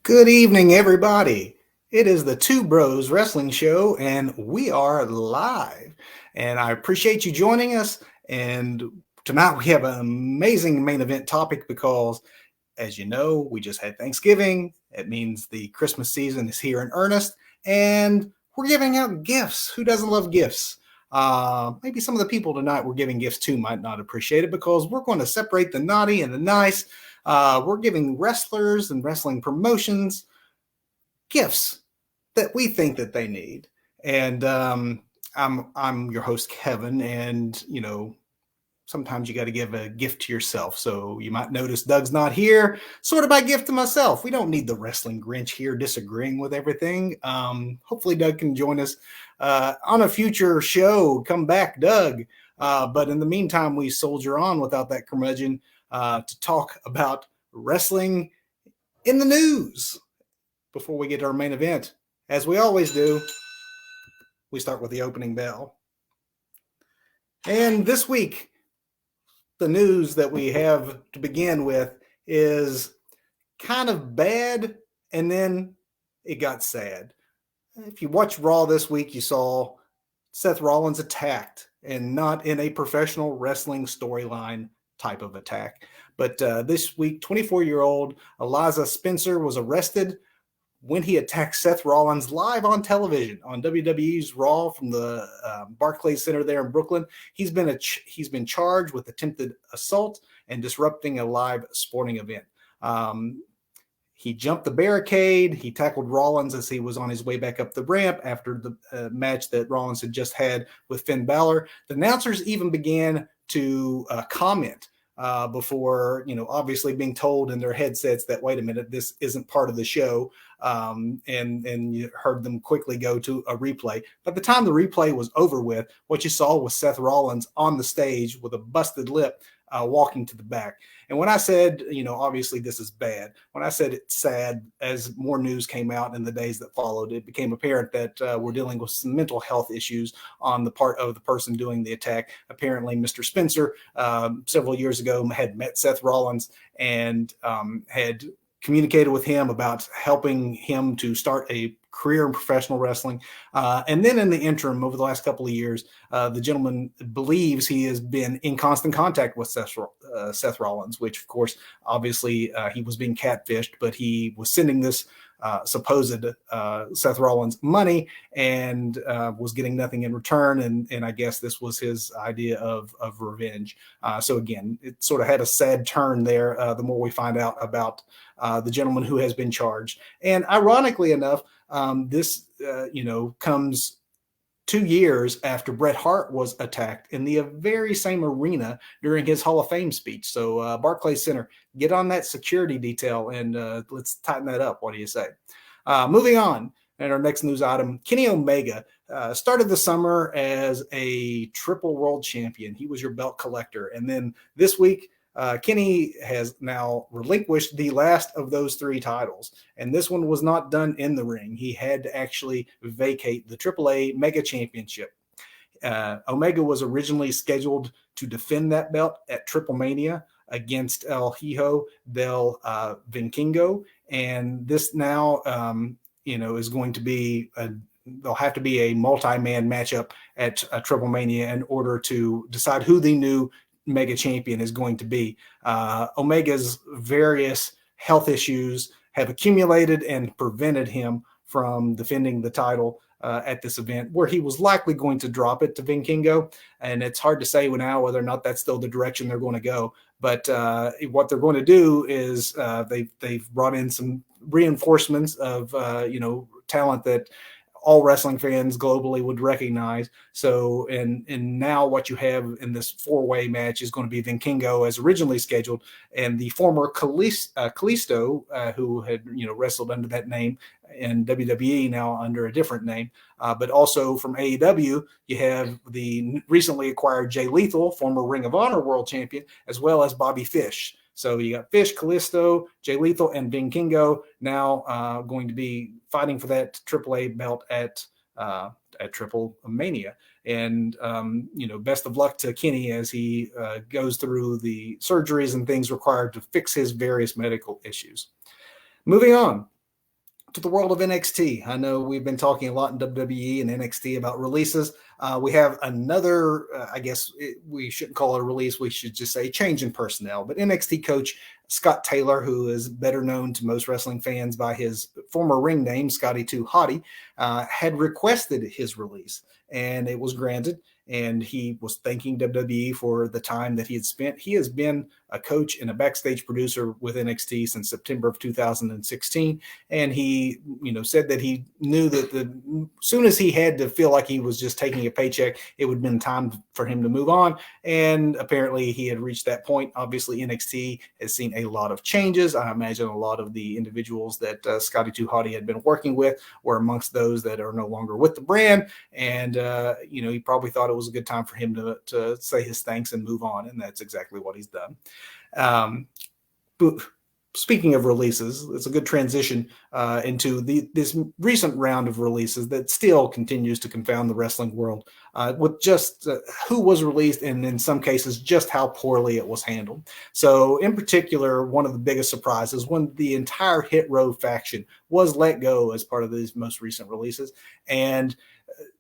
Good evening, everybody. It is the Two Bros Wrestling Show, and we are live. And I appreciate you joining us. And tonight we have an amazing main event topic because, as you know, we just had Thanksgiving. It means the Christmas season is here in earnest, and we're giving out gifts. Who doesn't love gifts? Maybe some of the people tonight we're giving gifts to might not appreciate it because we're going to separate the naughty and the nice. We're giving wrestlers and wrestling promotions gifts that we think that they need. And I'm your host, Kevin, and sometimes you got to give a gift to yourself. So you might notice Doug's not here, sort of by gift to myself. We don't need the wrestling Grinch here disagreeing with everything. Hopefully Doug can join us on a future show. Come back, Doug. But in the meantime, we soldier on without that curmudgeon to talk about wrestling in the news. Before we get to our main event, as we always do, we start with the opening bell. And this week, the news that we have to begin with is kind of bad, and then it got sad. If you watched Raw this week, you saw Seth Rollins attacked, and not in a professional wrestling storyline type of attack. But this week, 24-year-old Eliza Spencer was arrested when he attacked Seth Rollins live on television on WWE's Raw from the Barclays Center there in Brooklyn. He's been charged with attempted assault and disrupting a live sporting event. He jumped the barricade. He tackled Rollins as he was on his way back up the ramp after the match that Rollins had just had with Finn Balor. The announcers even began to comment before, obviously being told in their headsets that, wait a minute, this isn't part of the show. And you heard them quickly go to a replay. By the time the replay was over with, what you saw was Seth Rollins on the stage with a busted lip walking to the back. And when I said, obviously this is bad, when I said it's sad, as more news came out in the days that followed, it became apparent that we're dealing with some mental health issues on the part of the person doing the attack. Apparently, Mr. Spencer, several years ago, had met Seth Rollins and had communicated with him about helping him to start a career in professional wrestling. And then in the interim, over the last couple of years, the gentleman believes he has been in constant contact with Seth Rollins, which, of course, obviously he was being catfished, but he was sending this supposed Seth Rollins money and was getting nothing in return. And I guess this was his idea of revenge. So again, it sort of had a sad turn there the more we find out about the gentleman who has been charged. And ironically enough, this comes 2 years after Bret Hart was attacked in the very same arena during his Hall of Fame speech. So Barclays Center, get on that security detail and let's tighten that up. What do you say? Moving on, and our next news item, Kenny Omega started the summer as a triple world champion. He was your belt collector. And then this week, Kenny has now relinquished the last of those 3 titles, and this one was not done in the ring. He had to actually vacate the AAA Mega Championship. Omega was originally scheduled to defend that belt at Triple Mania against El Hijo del Vikingo, and this now, is going to be there'll have to be a multi-man matchup at Triple Mania in order to decide who the new Mega champion is going to be. Omega's various health issues have accumulated and prevented him from defending the title at this event, where he was likely going to drop it to Vikingo. And it's hard to say now whether or not that's still the direction they're going to go. But what they're going to do is they've brought in some reinforcements of talent that all wrestling fans globally would recognize. So, and now what you have in this 4-way match is going to be Vikingo as originally scheduled, and the former Kalisto, who had wrestled under that name in WWE, now under a different name. But also from AEW, you have the recently acquired Jay Lethal, former Ring of Honor World Champion, as well as Bobby Fish. So you got Fish, Kalisto, Jay Lethal, and Vikingo now going to be fighting for that AAA belt at Triple Mania. And, best of luck to Kenny as he goes through the surgeries and things required to fix his various medical issues. Moving on. to the world of NXT. I know we've been talking a lot in WWE and NXT about releases. We have another, we shouldn't call it a release. We should just say change in personnel. But NXT coach Scott Taylor, who is better known to most wrestling fans by his former ring name, Scotty 2 Hottie, had requested his release, and it was granted. And he was thanking WWE for the time that he had spent. He has been a coach and a backstage producer with NXT since September of 2016. And he, said that he knew that soon as he had to feel like he was just taking a paycheck, it would have been time for him to move on. And apparently he had reached that point. Obviously, NXT has seen a lot of changes. I imagine a lot of the individuals that Scotty 2 Hottie had been working with were amongst those that are no longer with the brand. And, he probably thought it was a good time for him to say his thanks and move on. And that's exactly what he's done. Speaking of releases, it's a good transition into this recent round of releases that still continues to confound the wrestling world with just who was released and in some cases just how poorly it was handled. So in particular, one of the biggest surprises when the entire Hit Row faction was let go as part of these most recent releases. And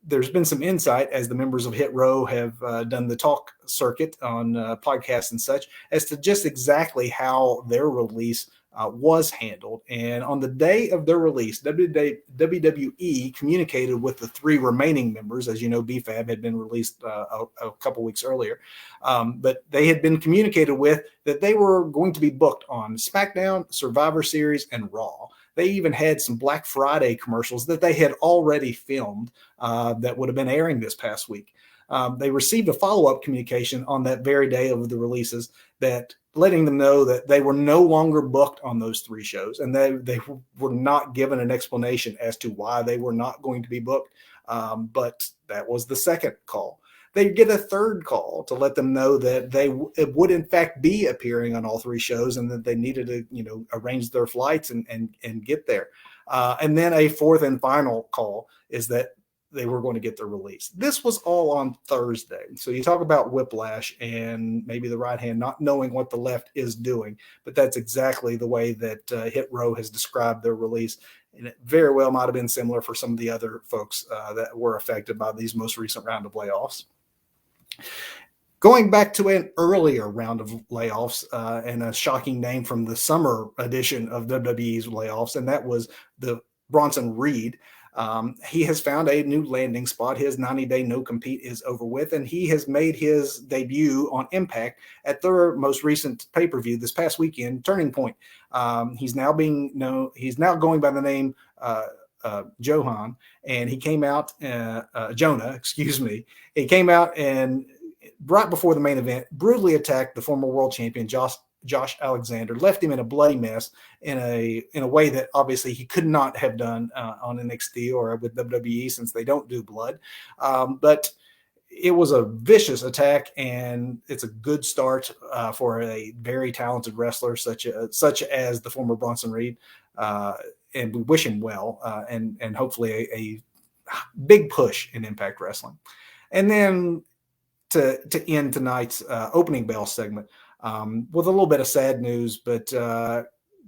there's been some insight as the members of Hit Row have done the talk circuit on podcasts and such as to just exactly how their release was handled. And on the day of their release, WWE communicated with the three remaining members. As you know, BFAB had been released a couple weeks earlier, but they had been communicated with that they were going to be booked on SmackDown, Survivor Series, and Raw. They even had some Black Friday commercials that they had already filmed that would have been airing this past week. They received a follow-up communication on that very day of the releases that letting them know that they were no longer booked on those three shows, and they were not given an explanation as to why they were not going to be booked. But that was the second call. They get a third call to let them know that they would in fact be appearing on all three shows and that they needed to, arrange their flights and get there. And then a fourth and final call is that they were going to get their release. This was all on Thursday. So you talk about whiplash and maybe the right hand not knowing what the left is doing, but that's exactly the way that Hit Row has described their release. And it very well might have been similar for some of the other folks that were affected by these most recent round of layoffs. Going back to an earlier round of layoffs and a shocking name from the summer edition of WWE's layoffs, and that was the Bronson Reed. He has found a new landing spot. His 90-day no-compete is over with, and he has made his debut on Impact at their most recent pay-per-view this past weekend, Turning Point. He's now going by the name Johan, and he came out, Jonah, excuse me. He came out and right before the main event, brutally attacked the former world champion, Josh Alexander, left him in a bloody mess in a way that obviously he could not have done on NXT or with WWE since they don't do blood. But it was a vicious attack, and it's a good start for a very talented wrestler such as the former Bronson Reed. And we wish him well and hopefully a big push in Impact Wrestling. And then to end tonight's opening bell segment with a little bit of sad news, but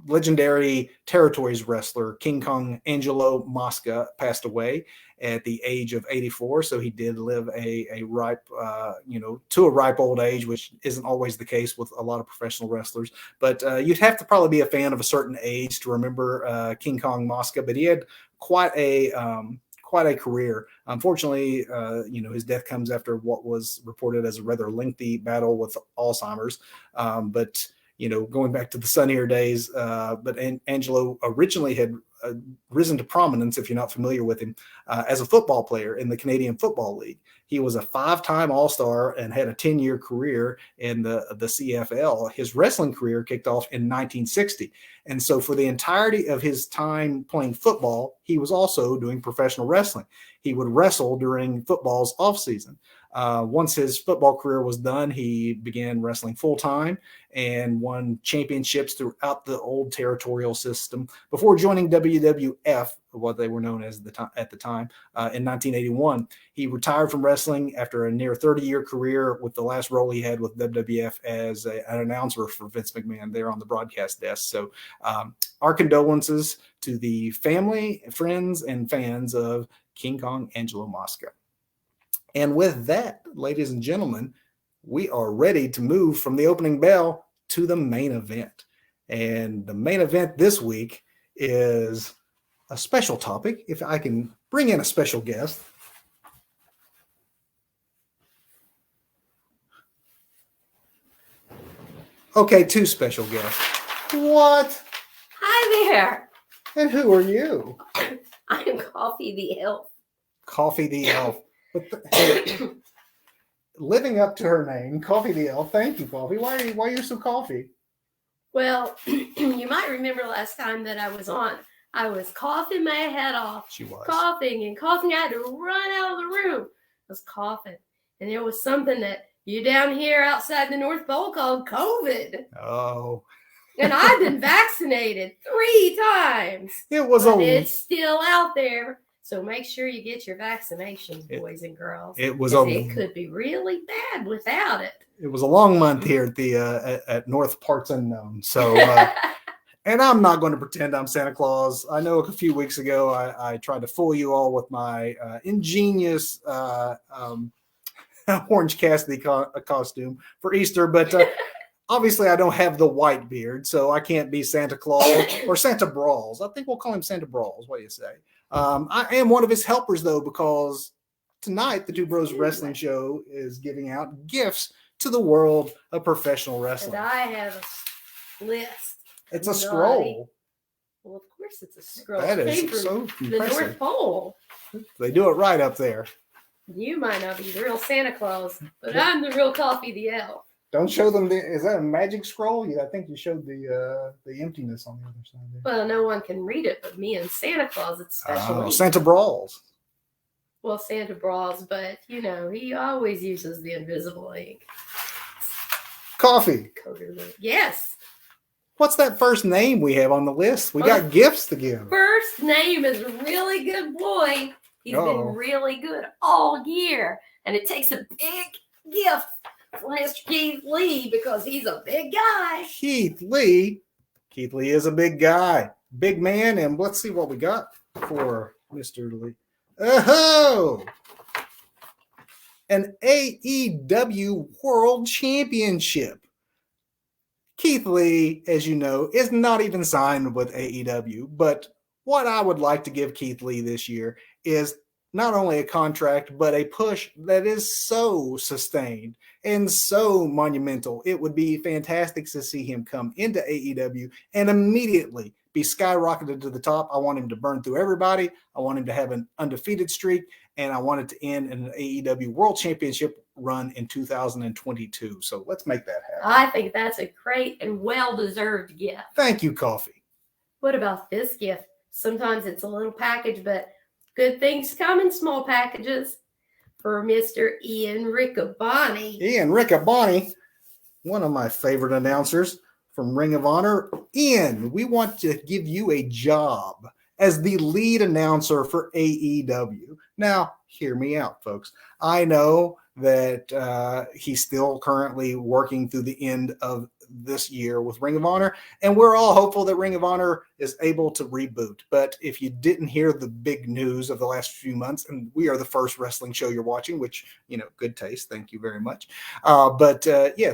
legendary Territories wrestler King Kong Angelo Mosca passed away at the age of 84. So he did live a ripe, to a ripe old age, which isn't always the case with a lot of professional wrestlers. But you'd have to probably be a fan of a certain age to remember King Kong Mosca. But he had quite a career. Unfortunately, his death comes after what was reported as a rather lengthy battle with Alzheimer's. But going back to the sunnier days, but Angelo originally had risen to prominence, if you're not familiar with him, as a football player in the Canadian Football League. He was a 5-time All-Star and had a 10-year career in the CFL. His wrestling career kicked off in 1960. And so for the entirety of his time playing football, he was also doing professional wrestling. He would wrestle during football's offseason. Once his football career was done, he began wrestling full-time and won championships throughout the old territorial system before joining WWF, what they were known as at the time, in 1981. He retired from wrestling after a near 30-year career, with the last role he had with WWF as an announcer for Vince McMahon there on the broadcast desk. So our condolences to the family, friends, and fans of King Kong Angelo Mosca. And with that, ladies and gentlemen, we are ready to move from the opening bell to the main event. And the main event this week is a special topic. If I can bring in a special guest. Okay, 2 special guests. What? Hi there. And who are you? I'm Coffee the Elf. Coffee the Elf. Living up to her name, Coffee the Elf. Thank you, Coffee. Why are you so coffee? Well, you might remember last time that I was on. I was coughing my head off. She was. Coughing and coughing. I had to run out of the room. I was coughing. And there was something that you down here outside the North Pole called COVID. Oh. And I've been vaccinated 3 times. It's still out there. So make sure you get your vaccinations, boys and girls. It could be really bad without it. It was a long month here at the at North Parts Unknown. So, and I'm not going to pretend I'm Santa Claus. I know a few weeks ago I tried to fool you all with my ingenious Orange Cassidy costume for Easter, but obviously I don't have the white beard, so I can't be Santa Claus or Santa Brawls. I think we'll call him Santa Brawls. What do you say? I am one of his helpers, though, because tonight the Two Bros Wrestling Show is giving out gifts to the world of professional wrestling. And I have a list. It's a scroll. Well, of course it's a scroll. That is so impressive. The North Pole. They do it right up there. You might not be the real Santa Claus, but I'm the real Coffee the Elf. Don't show them is that a magic scroll? Yeah, I think you showed the emptiness on the other side there. Well, no one can read it but me and Santa Claus. It's special. Santa Brawls. Well, Santa Brawls, but he always uses the invisible ink. Coffee. Yes. What's that first name we have on the list? We got gifts to give. First name is Really Good Boy. He's been really good all year. And it takes a big gift for Mr. Keith Lee because he's a big guy. Keith Lee is a big guy. Big man. And let's see what we got for Mr. Lee. Oh! An AEW World Championship. Keith Lee, as you know, is not even signed with AEW, but what I would like to give Keith Lee this year is not only a contract, but a push that is so sustained and so monumental. It would be fantastic to see him come into AEW and immediately be skyrocketed to the top. I want him to burn through everybody. I want him to have an undefeated streak, and I want it to end in an AEW World Championship run in 2022. So let's make that happen. I think that's a great and well-deserved gift. Thank you, Coffee. What about this gift? Sometimes it's a little package, but good things come in small packages. For Mr. Ian Riccaboni. Ian Riccaboni, one of my favorite announcers from Ring of Honor. Ian, we want to give you a job as the lead announcer for AEW. Now, hear me out, folks. I know that he's still currently working through the end of this year with Ring of Honor, and we're all hopeful that Ring of Honor is able to reboot. But if you didn't hear the big news of the last few months, and we are the first wrestling show you're watching, which, good taste, thank you very much. But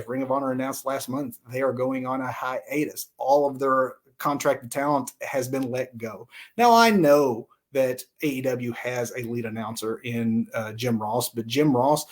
Ring of Honor announced last month they are going on a hiatus. All of their contracted talent has been let go. Now, I know that AEW has a lead announcer in Jim Ross, but Jim Ross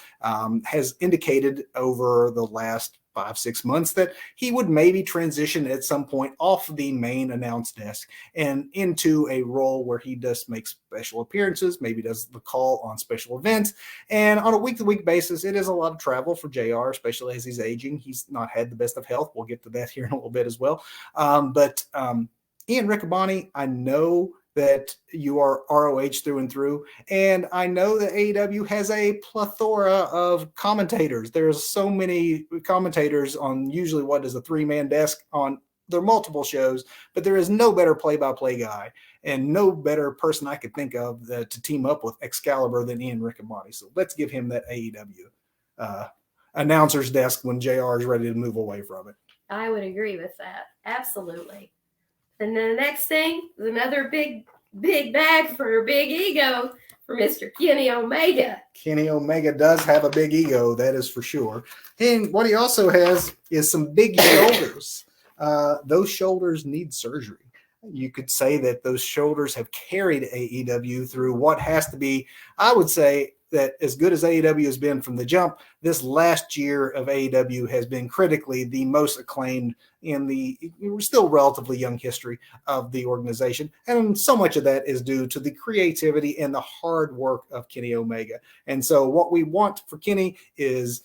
has indicated over the last 5-6 months that he would maybe transition at some point off the main announce desk and into a role where he does make special appearances, maybe does the call on special events. And on a week-to-week basis, it is a lot of travel for JR, especially as he's aging. He's not had the best of health. We'll get to that here in a little bit as well. But Ian Riccaboni, I know that you are ROH through and through. And I know that AEW has a plethora of commentators. There's so many commentators on usually what is a 3-man desk on their multiple shows, but there is no better play-by-play guy and no better person I could think of to team up with Excalibur than Ian Riccaboni. So let's give him that AEW announcer's desk when JR is ready to move away from it. I would agree with that. Absolutely. And then the next thing is another big bag for a big ego for Mr. Kenny Omega. Kenny Omega does have a big ego, that is for sure. And what he also has is some big shoulders. Those shoulders need surgery. You could say that those shoulders have carried AEW through what has to be, I would say, that as good as AEW has been from the jump, this last year of AEW has been critically the most acclaimed in the still relatively young history of the organization. And so much of that is due to the creativity and the hard work of Kenny Omega. And so what we want for Kenny is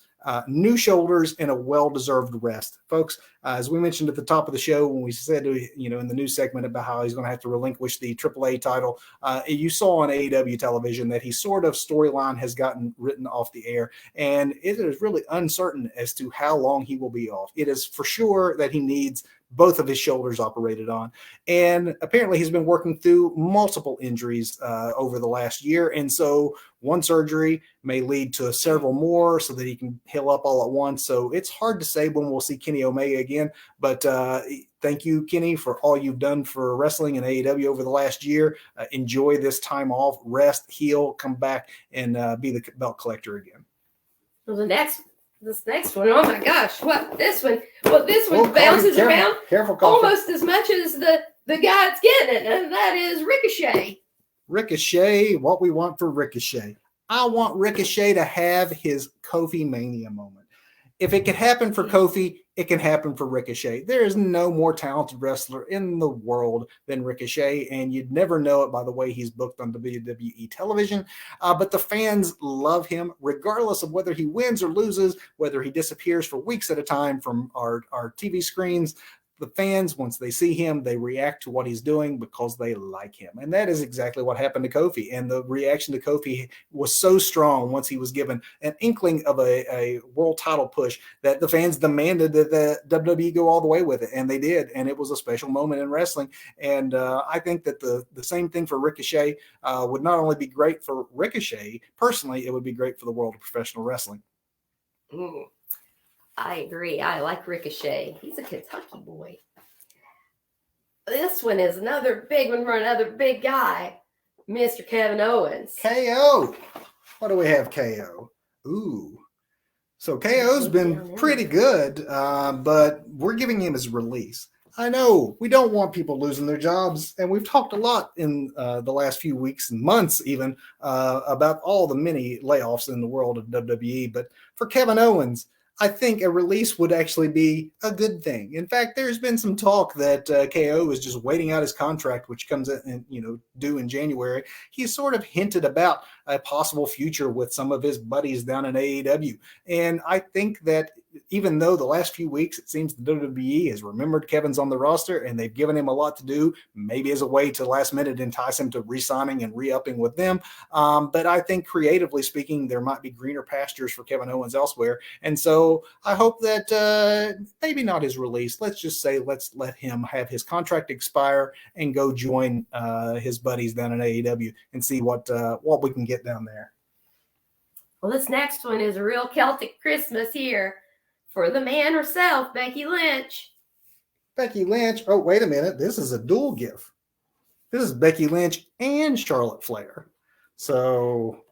new shoulders and a well-deserved rest. Folks, as we mentioned at the top of the show when we said, in the news segment about how he's going to have to relinquish the AAA title, you saw on AEW television that he sort of storyline has gotten written off the air, and it is really uncertain as to how long he will be off. It is for sure that he needs both of his shoulders operated on. And apparently he's been working through multiple injuries over the last year. And so one surgery may lead to several more so that he can heal up all at once. So it's hard to say when we'll see Kenny Omega again. But thank you, Kenny, for all you've done for wrestling and AEW over the last year. Enjoy this time off, rest, heal, come back, and be the belt collector again. Well, this next one, oh my gosh, this one bounces around almost as much as the guy that's getting it, and that is Ricochet. Ricochet, what we want for Ricochet. I want Ricochet to have his Kofi Mania moment. If it can happen for Kofi, it can happen for Ricochet. There is no more talented wrestler in the world than Ricochet, and you'd never know it by the way he's booked on WWE television. But the fans love him, regardless of whether he wins or loses, whether he disappears for weeks at a time from our TV screens. The fans, once they see him, they react to what he's doing because they like him. And that is exactly what happened to Kofi. And the reaction to Kofi was so strong once he was given an inkling of a world title push that the fans demanded that the WWE go all the way with it. And they did. And it was a special moment in wrestling. And I think that the same thing for Ricochet would not only be great for Ricochet, personally, it would be great for the world of professional wrestling. Mm. I agree. I like Ricochet. He's a Kentucky boy. This one is another big one for another big guy, Mr. Kevin Owens. KO. What do we have, KO? Ooh. So KO's been pretty good, but we're giving him his release. I know we don't want people losing their jobs, and we've talked a lot in the last few weeks and months even about all the many layoffs in the world of WWE. But for Kevin Owens, I think a release would actually be a good thing. In fact, there's been some talk that KO is just waiting out his contract, which comes in, due in January. He's sort of hinted about a possible future with some of his buddies down in AEW. And I think that even though the last few weeks it seems the WWE has remembered Kevin's on the roster and they've given him a lot to do, maybe as a way to last minute entice him to re-signing and re-upping with them. But I think creatively speaking, there might be greener pastures for Kevin Owens elsewhere. And so I hope that maybe not his release. Let's just say let's let him have his contract expire and go join his buddies down in AEW and see what we can get down there. Well, this next one is a real Celtic Christmas here for the man herself, Becky Lynch. Becky Lynch. Oh, wait a minute. This is a dual gift. This is Becky Lynch and Charlotte Flair. So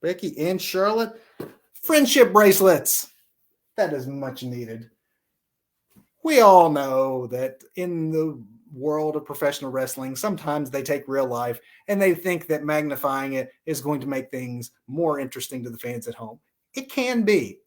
Becky and Charlotte, friendship bracelets. That is much needed. We all know that in the world of professional wrestling, sometimes they take real life and they think that magnifying it is going to make things more interesting to the fans at home. It can be.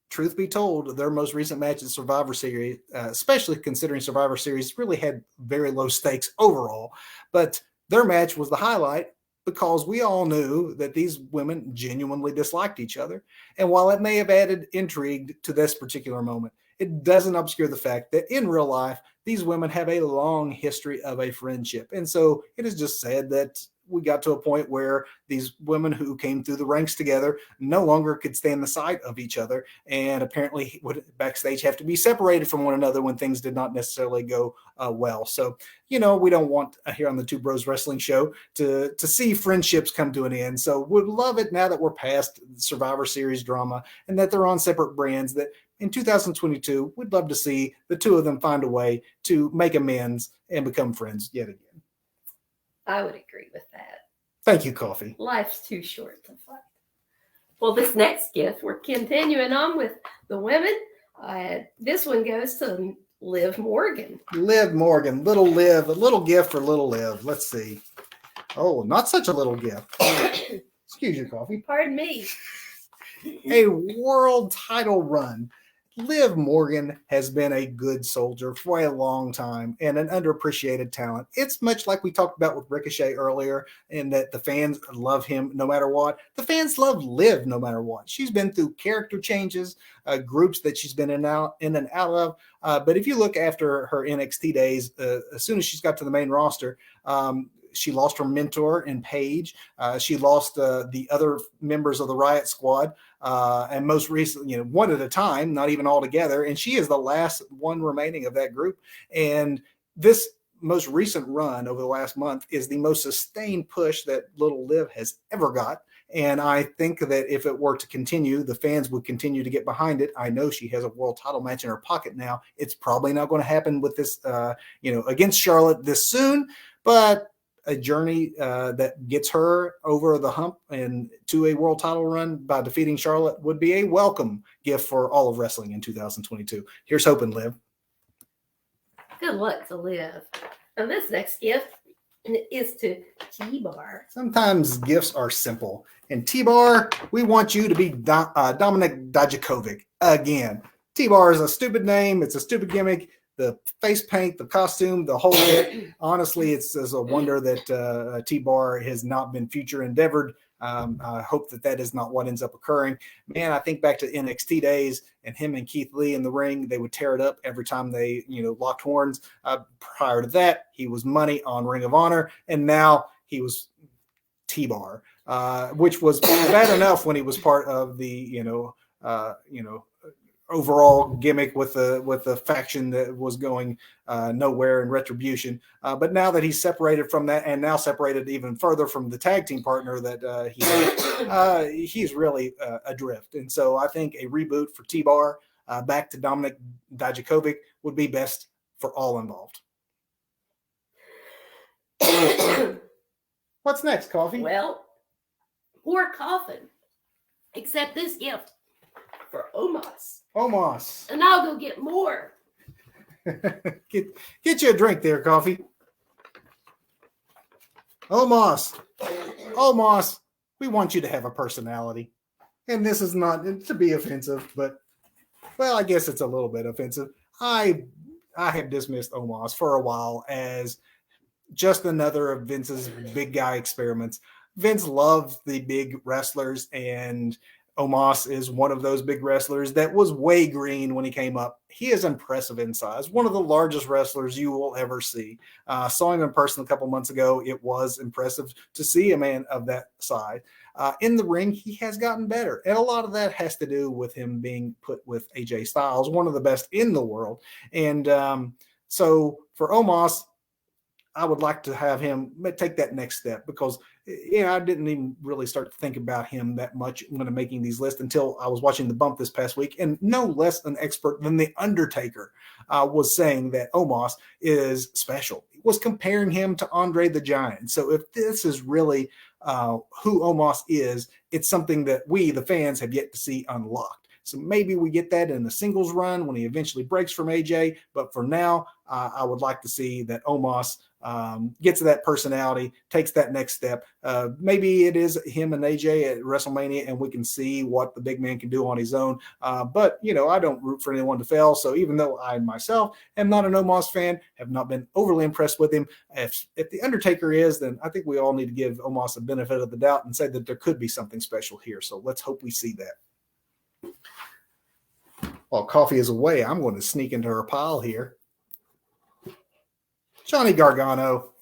Truth be told, their most recent match in Survivor Series, especially considering Survivor Series really had very low stakes overall, but their match was the highlight because we all knew that these women genuinely disliked each other. And while it may have added intrigue to this particular moment, it doesn't obscure the fact that in real life, these women have a long history of a friendship. And so it is just sad that we got to a point where these women who came through the ranks together no longer could stand the sight of each other, and apparently would backstage have to be separated from one another when things did not necessarily go well. So, we don't want here on the Two Bros Wrestling Show to see friendships come to an end. So would love it now that we're past Survivor Series drama and that they're on separate brands, that in 2022, we'd love to see the two of them find a way to make amends and become friends yet again. I would agree with that. Thank you, Coffee. Life's too short to fight. Well, this next gift, we're continuing on with the women. This one goes to Liv Morgan. Liv Morgan, little Liv, a little gift for little Liv. Let's see. Oh, not such a little gift. Excuse you, Coffee. Pardon me. A world title run. Liv Morgan has been a good soldier for a long time and an underappreciated talent. It's much like we talked about with Ricochet earlier, in that the fans love him no matter what. The fans love Liv no matter what. She's been through character changes, groups that she's been in and out of. But if you look after her NXT days, as soon as she's got to the main roster, she lost her mentor in Paige. She lost the other members of the Riot Squad. And most recently, one at a time, not even all together. And she is the last one remaining of that group. And this most recent run over the last month is the most sustained push that little Liv has ever got. And I think that if it were to continue, the fans would continue to get behind it. I know she has a world title match in her pocket now. It's probably not going to happen with this, against Charlotte this soon, but a journey that gets her over the hump and to a world title run by defeating Charlotte would be a welcome gift for all of wrestling in 2022. Here's hoping, Liv. Good luck to Liv. And this next gift is to T-Bar. Sometimes gifts are simple. And T-Bar, we want you to be Dominic Dijakovic again. T-Bar is a stupid name. It's a stupid gimmick. The face paint, the costume, the whole bit. Honestly, it's a wonder that T-Bar has not been future endeavored. I hope that is not what ends up occurring. Man, I think back to NXT days and him and Keith Lee in the ring. They would tear it up every time they, locked horns. Prior to that, he was money on Ring of Honor, and now he was T-Bar, which was bad enough when he was part of the, overall gimmick with the faction that was going nowhere in Retribution. But now that he's separated from that, and now separated even further from the tag team partner that he had, he's really adrift. And so I think a reboot for T-Bar back to Dominic Dijakovic would be best for all involved. What's next, Coffee? Well, poor Coffin. Accept this gift for Omos. Omos. And I'll go get more. Get you a drink there, Coffee. Omos, we want you to have a personality. And this is not to be offensive, but, well, I guess it's a little bit offensive. I have dismissed Omos for a while as just another of Vince's big guy experiments. Vince loves the big wrestlers, and Omos is one of those big wrestlers that was way green when he came up. He is impressive in size, one of the largest wrestlers you will ever see. Saw him in person a couple months ago. It was impressive to see a man of that size. In the ring, he has gotten better. And a lot of that has to do with him being put with AJ Styles, one of the best in the world. And so for Omos, I would like to have him take that next step, because I didn't even really start to think about him that much when I'm making these lists until I was watching The Bump this past week. And no less an expert than The Undertaker was saying that Omos is special. He was comparing him to Andrade the Giant. So if this is really who Omos is, it's something that we, the fans, have yet to see unlocked. So maybe we get that in a singles run when he eventually breaks from AJ. But for now, I would like to see that Omos gets that personality, takes that next step. Maybe it is him and AJ at WrestleMania, and we can see what the big man can do on his own. But, I don't root for anyone to fail. So even though I myself am not an Omos fan, have not been overly impressed with him, if The Undertaker is, then I think we all need to give Omos a benefit of the doubt and say that there could be something special here. So let's hope we see that. While Coffee is away, I'm going to sneak into her pile here. Johnny Gargano,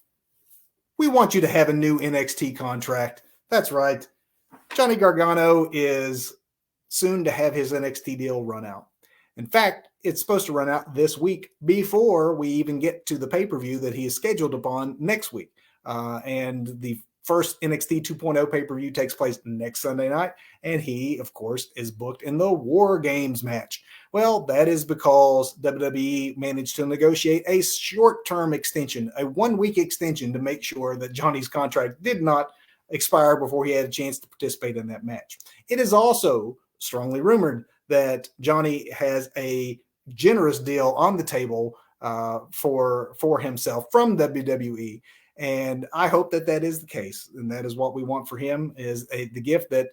we want you to have a new NXT contract. That's right. Johnny Gargano is soon to have his NXT deal run out. In fact, it's supposed to run out this week before we even get to the pay-per-view that he is scheduled upon next week. And the first NXT 2.0 pay-per-view takes place next Sunday night, and he, of course, is booked in the War Games match. Well, that is because WWE managed to negotiate a short-term extension, a one-week extension, to make sure that Johnny's contract did not expire before he had a chance to participate in that match. It is also strongly rumored that Johnny has a generous deal on the table for himself from WWE. And I hope that that is the case. And that is what we want for him, is the gift that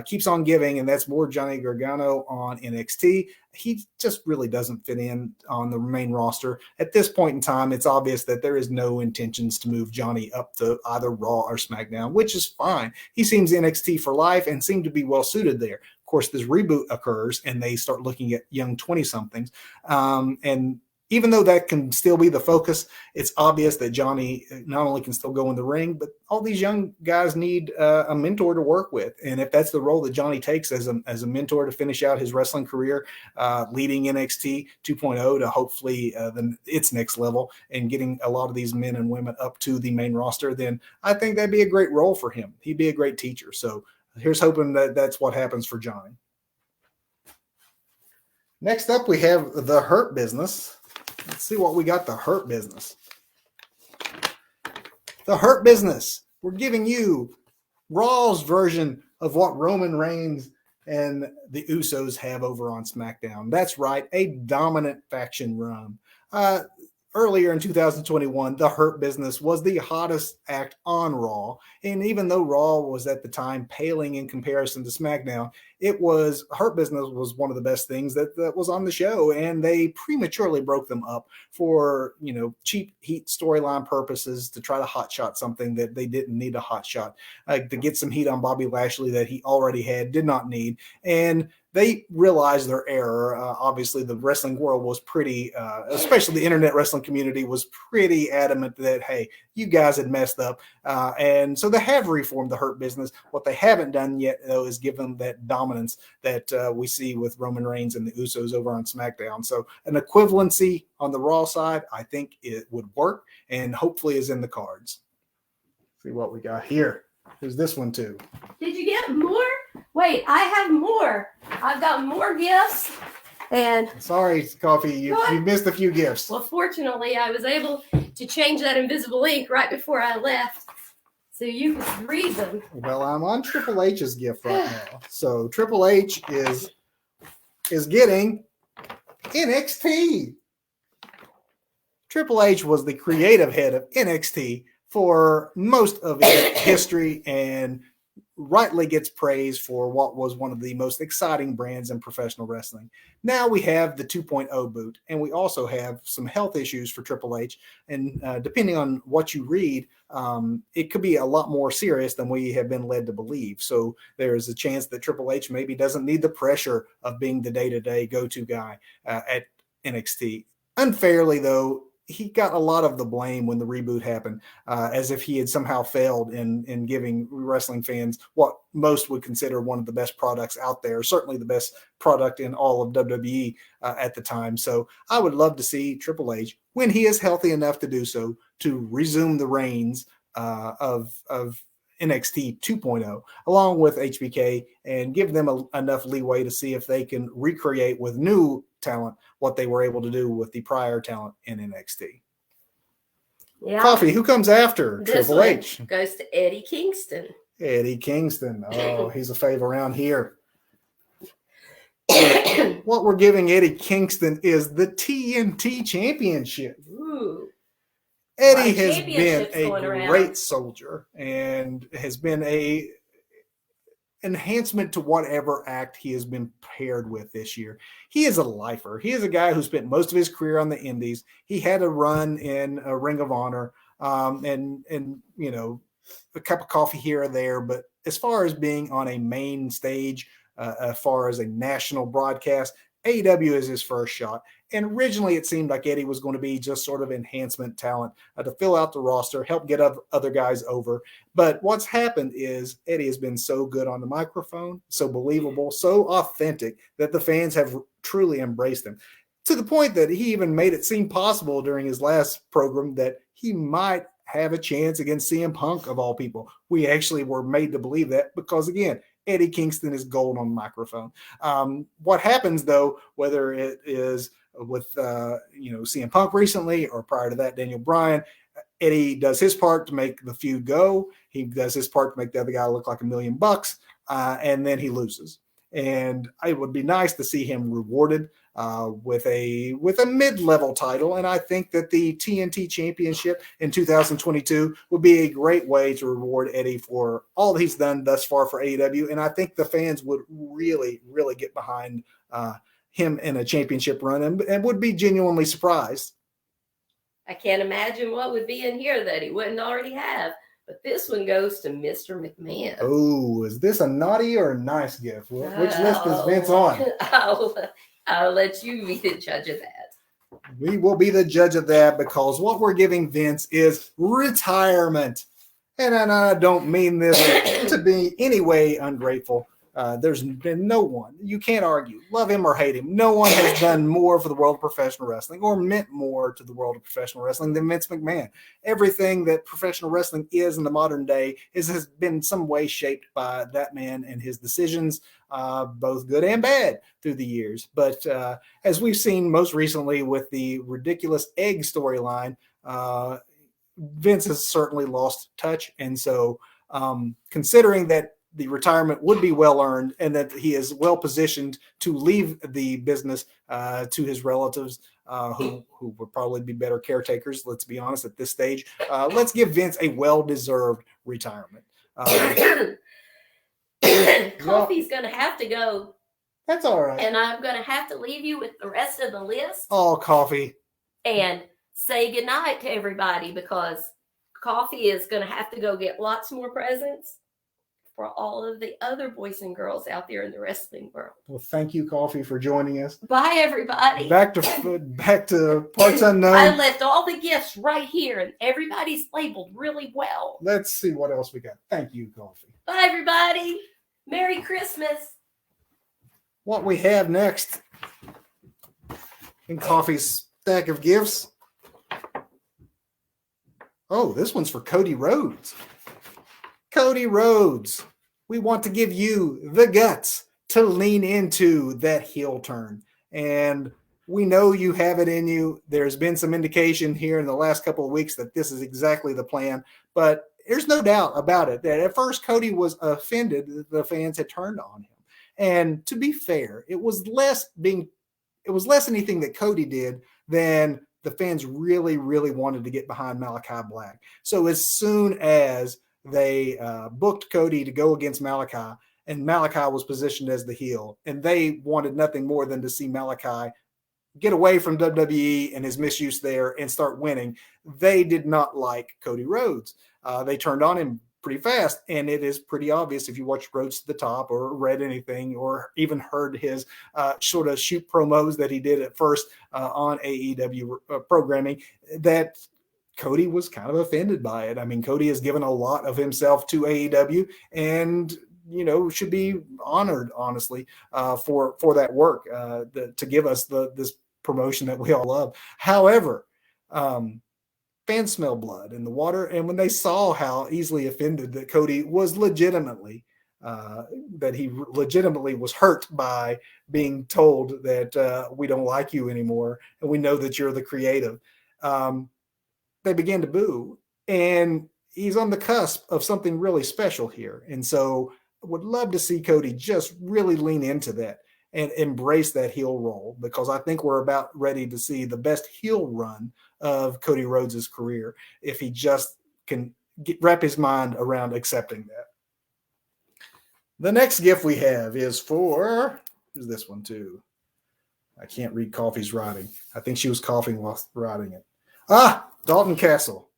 keeps on giving. And that's more Johnny Gargano on NXT. He just really doesn't fit in on the main roster. At this point in time, it's obvious that there is no intentions to move Johnny up to either Raw or SmackDown, which is fine. He seems NXT for life and seemed to be well suited there. Of course, this reboot occurs and they start looking at young 20-somethings. And even though that can still be the focus, it's obvious that Johnny not only can still go in the ring, but all these young guys need a mentor to work with. And if that's the role that Johnny takes as a mentor to finish out his wrestling career, leading NXT 2.0 to hopefully its next level and getting a lot of these men and women up to the main roster, then I think that'd be a great role for him. He'd be a great teacher. So here's hoping that that's what happens for Johnny. Next up, we have the Hurt Business. Let's see what we got. The Hurt Business. The Hurt Business. We're giving you Raw's version of what Roman Reigns and the Usos have over on SmackDown. That's right, a dominant faction run. Earlier in 2021, the Hurt Business was the hottest act on Raw. And even though Raw was at the time paling in comparison to SmackDown, Hurt Business was one of the best things that was on the show. And they prematurely broke them up for, cheap heat storyline purposes to try to hotshot something that they didn't need a hotshot, to get some heat on Bobby Lashley that he already did not need. And they realized their error. Obviously, the wrestling world was pretty, especially the internet wrestling community, was pretty adamant that, hey, you guys had messed up. And so they have reformed the Hurt Business. What they haven't done yet, though, is give them that dominance that we see with Roman Reigns and the Usos over on SmackDown. So an equivalency on the Raw side, I think it would work, and hopefully is in the cards. See what we got here. There's this one, too. Did you get more? Wait, I have more. I've got more gifts. And sorry, Coffee, you missed a few gifts. Well, fortunately, I was able to change that invisible ink right before I left, so you could read them. Well, I'm on Triple H's gift right now. So Triple H is getting NXT. Triple H was the creative head of NXT for most of its history and rightly gets praise for what was one of the most exciting brands in professional wrestling. Now we have the 2.0 boot, and we also have some health issues for Triple H. And depending on what you read, it could be a lot more serious than we have been led to believe. So there's a chance that Triple H maybe doesn't need the pressure of being the day-to-day go-to guy at NXT. Unfairly, though, he got a lot of the blame when the reboot happened, as if he had somehow failed in giving wrestling fans what most would consider one of the best products out there, certainly the best product in all of WWE at the time. So I would love to see Triple H, when he is healthy enough to do so, to resume the reins of NXT 2.0, along with HBK, and give them enough leeway to see if they can recreate with new talent what they were able to do with the prior talent in NXT. Yeah. Coffee, who comes after Triple H? Goes to Eddie Kingston. Eddie Kingston. Oh, he's a fave around here. What we're giving Eddie Kingston is the TNT Championship. Ooh. Eddie has been a great soldier and has been a enhancement to whatever act he has been paired with this year. He is a lifer. He is a guy who spent most of his career on the indies. He had a run in a Ring of Honor, and a cup of coffee here or there. But as far as being on a main stage, as far as a national broadcast, AEW is his first shot. And originally it seemed like Eddie was going to be just sort of enhancement talent to fill out the roster, help get other guys over. But what's happened is Eddie has been so good on the microphone, so believable, so authentic that the fans have truly embraced him, to the point that he even made it seem possible during his last program that he might have a chance against CM Punk, of all people. We actually were made to believe that because, again, Eddie Kingston is gold on the microphone. What happens, though, whether it is with CM Punk recently or prior to that, Daniel Bryan, Eddie does his part to make the feud go. He does his part to make the other guy look like $1 million, and then he loses. And it would be nice to see him rewarded with a mid-level title. And I think that the TNT Championship in 2022 would be a great way to reward Eddie for all that he's done thus far for AEW. And I think the fans would really, really get behind him in a championship run and would be genuinely surprised. I can't imagine what would be in here that he wouldn't already have. But this one goes to Mr. McMahon. Oh, is this a naughty or a nice gift? Which list is Vince on? I'll let you be the judge of that. We will be the judge of that because what we're giving Vince is retirement. And I don't mean this to be any way ungrateful. There's been no one, you can't argue, love him or hate him. No one has done more for the world of professional wrestling or meant more to the world of professional wrestling than Vince McMahon. Everything that professional wrestling is in the modern day has been in some way shaped by that man and his decisions, both good and bad through the years. But as we've seen most recently with the ridiculous egg storyline, Vince has certainly lost touch. And so considering that the retirement would be well earned and that he is well positioned to leave the business to his relatives who would probably be better caretakers, let's be honest, at this stage. Let's give Vince a well-deserved retirement. Coffee's going to have to go. That's all right. And I'm going to have to leave you with the rest of the list. Oh, Coffee. And say goodnight to everybody because Coffee is going to have to go get lots more presents for all of the other boys and girls out there in the wrestling world. Well, thank you, Coffee, for joining us. Bye, everybody. Back to Parts Unknown. I left all the gifts right here, and everybody's labeled really well. Let's see what else we got. Thank you, Coffee. Bye, everybody. Merry Christmas. What we have next in Coffee's stack of gifts. Oh, this one's for Cody Rhodes. Cody Rhodes, we want to give you the guts to lean into that heel turn. And we know you have it in you. There's been some indication here in the last couple of weeks that this is exactly the plan. But there's no doubt about it that at first Cody was offended that the fans had turned on him. And to be fair, it was less anything that Cody did than the fans really, really wanted to get behind Malachi Black. So as soon as they booked Cody to go against Malachi, and Malachi was positioned as the heel, and they wanted nothing more than to see Malachi get away from WWE and his misuse there and start winning. They did not like Cody Rhodes. They turned on him pretty fast, and it is pretty obvious if you watch Rhodes to the Top or read anything or even heard his sort of shoot promos that he did at first on AEW programming that Cody was kind of offended by it. I mean, Cody has given a lot of himself to AEW and, should be honored, honestly, for that work to give us this promotion that we all love. However, fans smell blood in the water. And when they saw how easily offended that Cody was legitimately was hurt by being told that we don't like you anymore and we know that you're the creative, they began to boo. And he's on the cusp of something really special here. And so I would love to see Cody just really lean into that and embrace that heel role, because I think we're about ready to see the best heel run of Cody Rhodes' career if he just can wrap his mind around accepting that. The next gift we have is for, who's this one too? I can't read Coffee's writing. I think she was coughing while writing it. Dalton Castle.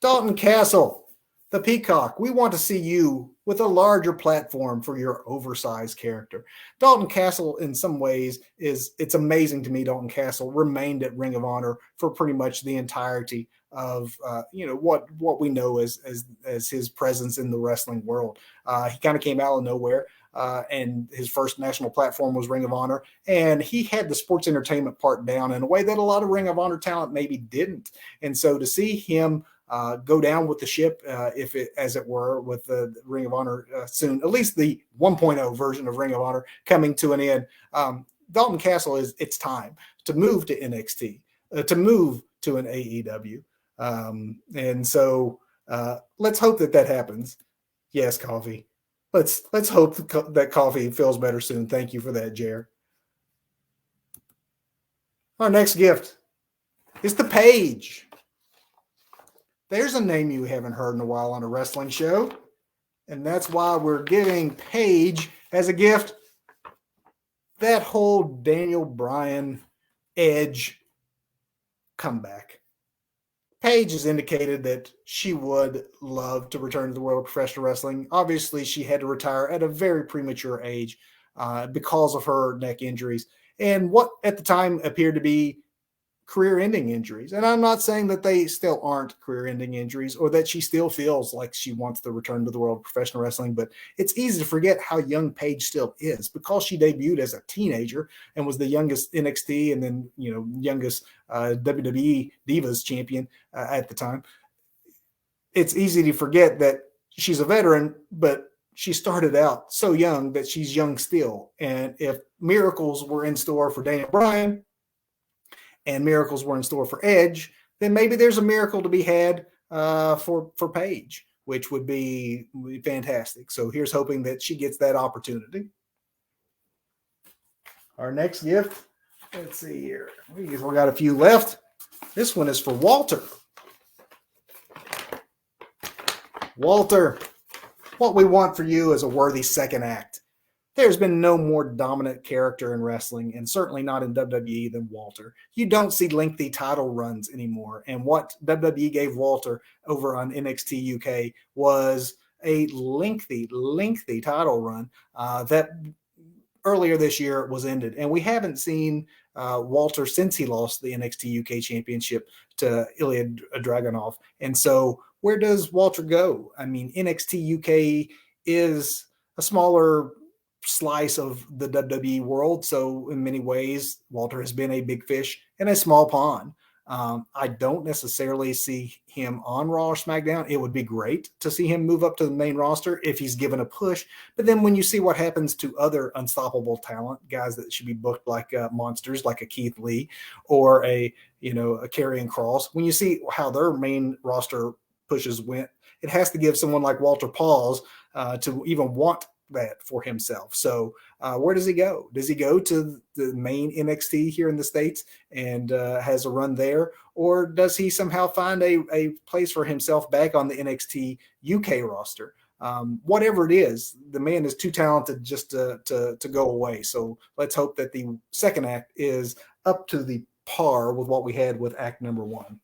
Dalton Castle, the Peacock. We want to see you with a larger platform for your oversized character. Dalton Castle, in some ways, it's amazing to me. Dalton Castle remained at Ring of Honor for pretty much the entirety of what we know as his presence in the wrestling world. He kind of came out of nowhere. And his first national platform was Ring of Honor. And he had the sports entertainment part down in a way that a lot of Ring of Honor talent maybe didn't. And so to see him go down with the ship, as it were, with the Ring of Honor soon, at least the 1.0 version of Ring of Honor coming to an end, Dalton Castle it's time to move to NXT, to move to an AEW. And so let's hope that happens. Yes, Coffee. Let's hope that Coffee feels better soon. Thank you for that, Jer. Our next gift is the Page. There's a name you haven't heard in a while on a wrestling show, and that's why we're giving Paige as a gift that whole Daniel Bryan Edge comeback. Paige has indicated that she would love to return to the world of professional wrestling. Obviously, she had to retire at a very premature age because of her neck injuries and what at the time appeared to be career-ending injuries. And I'm not saying that they still aren't career-ending injuries or that she still feels like she wants to return to the world of professional wrestling, but it's easy to forget how young Paige still is because she debuted as a teenager and was the youngest NXT and then, youngest WWE Divas champion at the time. It's easy to forget that she's a veteran, but she started out so young that she's young still. And if miracles were in store for Daniel Bryan, and miracles were in store for Edge, then maybe there's a miracle to be had for Paige, which would be fantastic. So here's hoping that she gets that opportunity. Our next gift, let's see here. We got a few left. This one is for Walter. Walter, what we want for you is a worthy second act. There's been no more dominant character in wrestling, and certainly not in WWE, than Walter. You don't see lengthy title runs anymore, and what WWE gave Walter over on NXT UK was a lengthy title run that earlier this year was ended, and we haven't seen Walter since he lost the NXT UK Championship to Ilya Dragunov. And so where does Walter go? I mean, NXT UK is a smaller slice of the WWE world. So in many ways, Walter has been a big fish in a small pond. I don't necessarily see him on Raw or SmackDown. It would be great to see him move up to the main roster if he's given a push. But then when you see what happens to other unstoppable talent, guys that should be booked like monsters, like a Keith Lee or a Karrion Kross, when you see how their main roster pushes went, it has to give someone like Walter pause to even want that for himself. So where does he go? Does he go to the main NXT here in the States and has a run there? Or does he somehow find a place for himself back on the NXT UK roster? Whatever it is, the man is too talented just to go away. So let's hope that the second act is up to the par with what we had with act number one.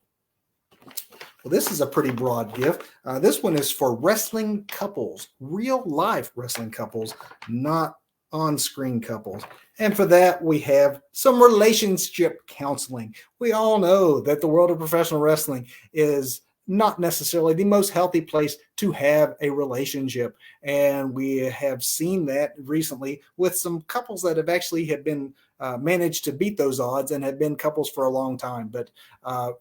Well, this is a pretty broad gift. This one is for wrestling couples, real life wrestling couples, not on-screen couples. And for that, we have some relationship counseling. We all know that the world of professional wrestling is not necessarily the most healthy place to have a relationship. And we have seen that recently with some couples that have been managed to beat those odds and have been couples for a long time. But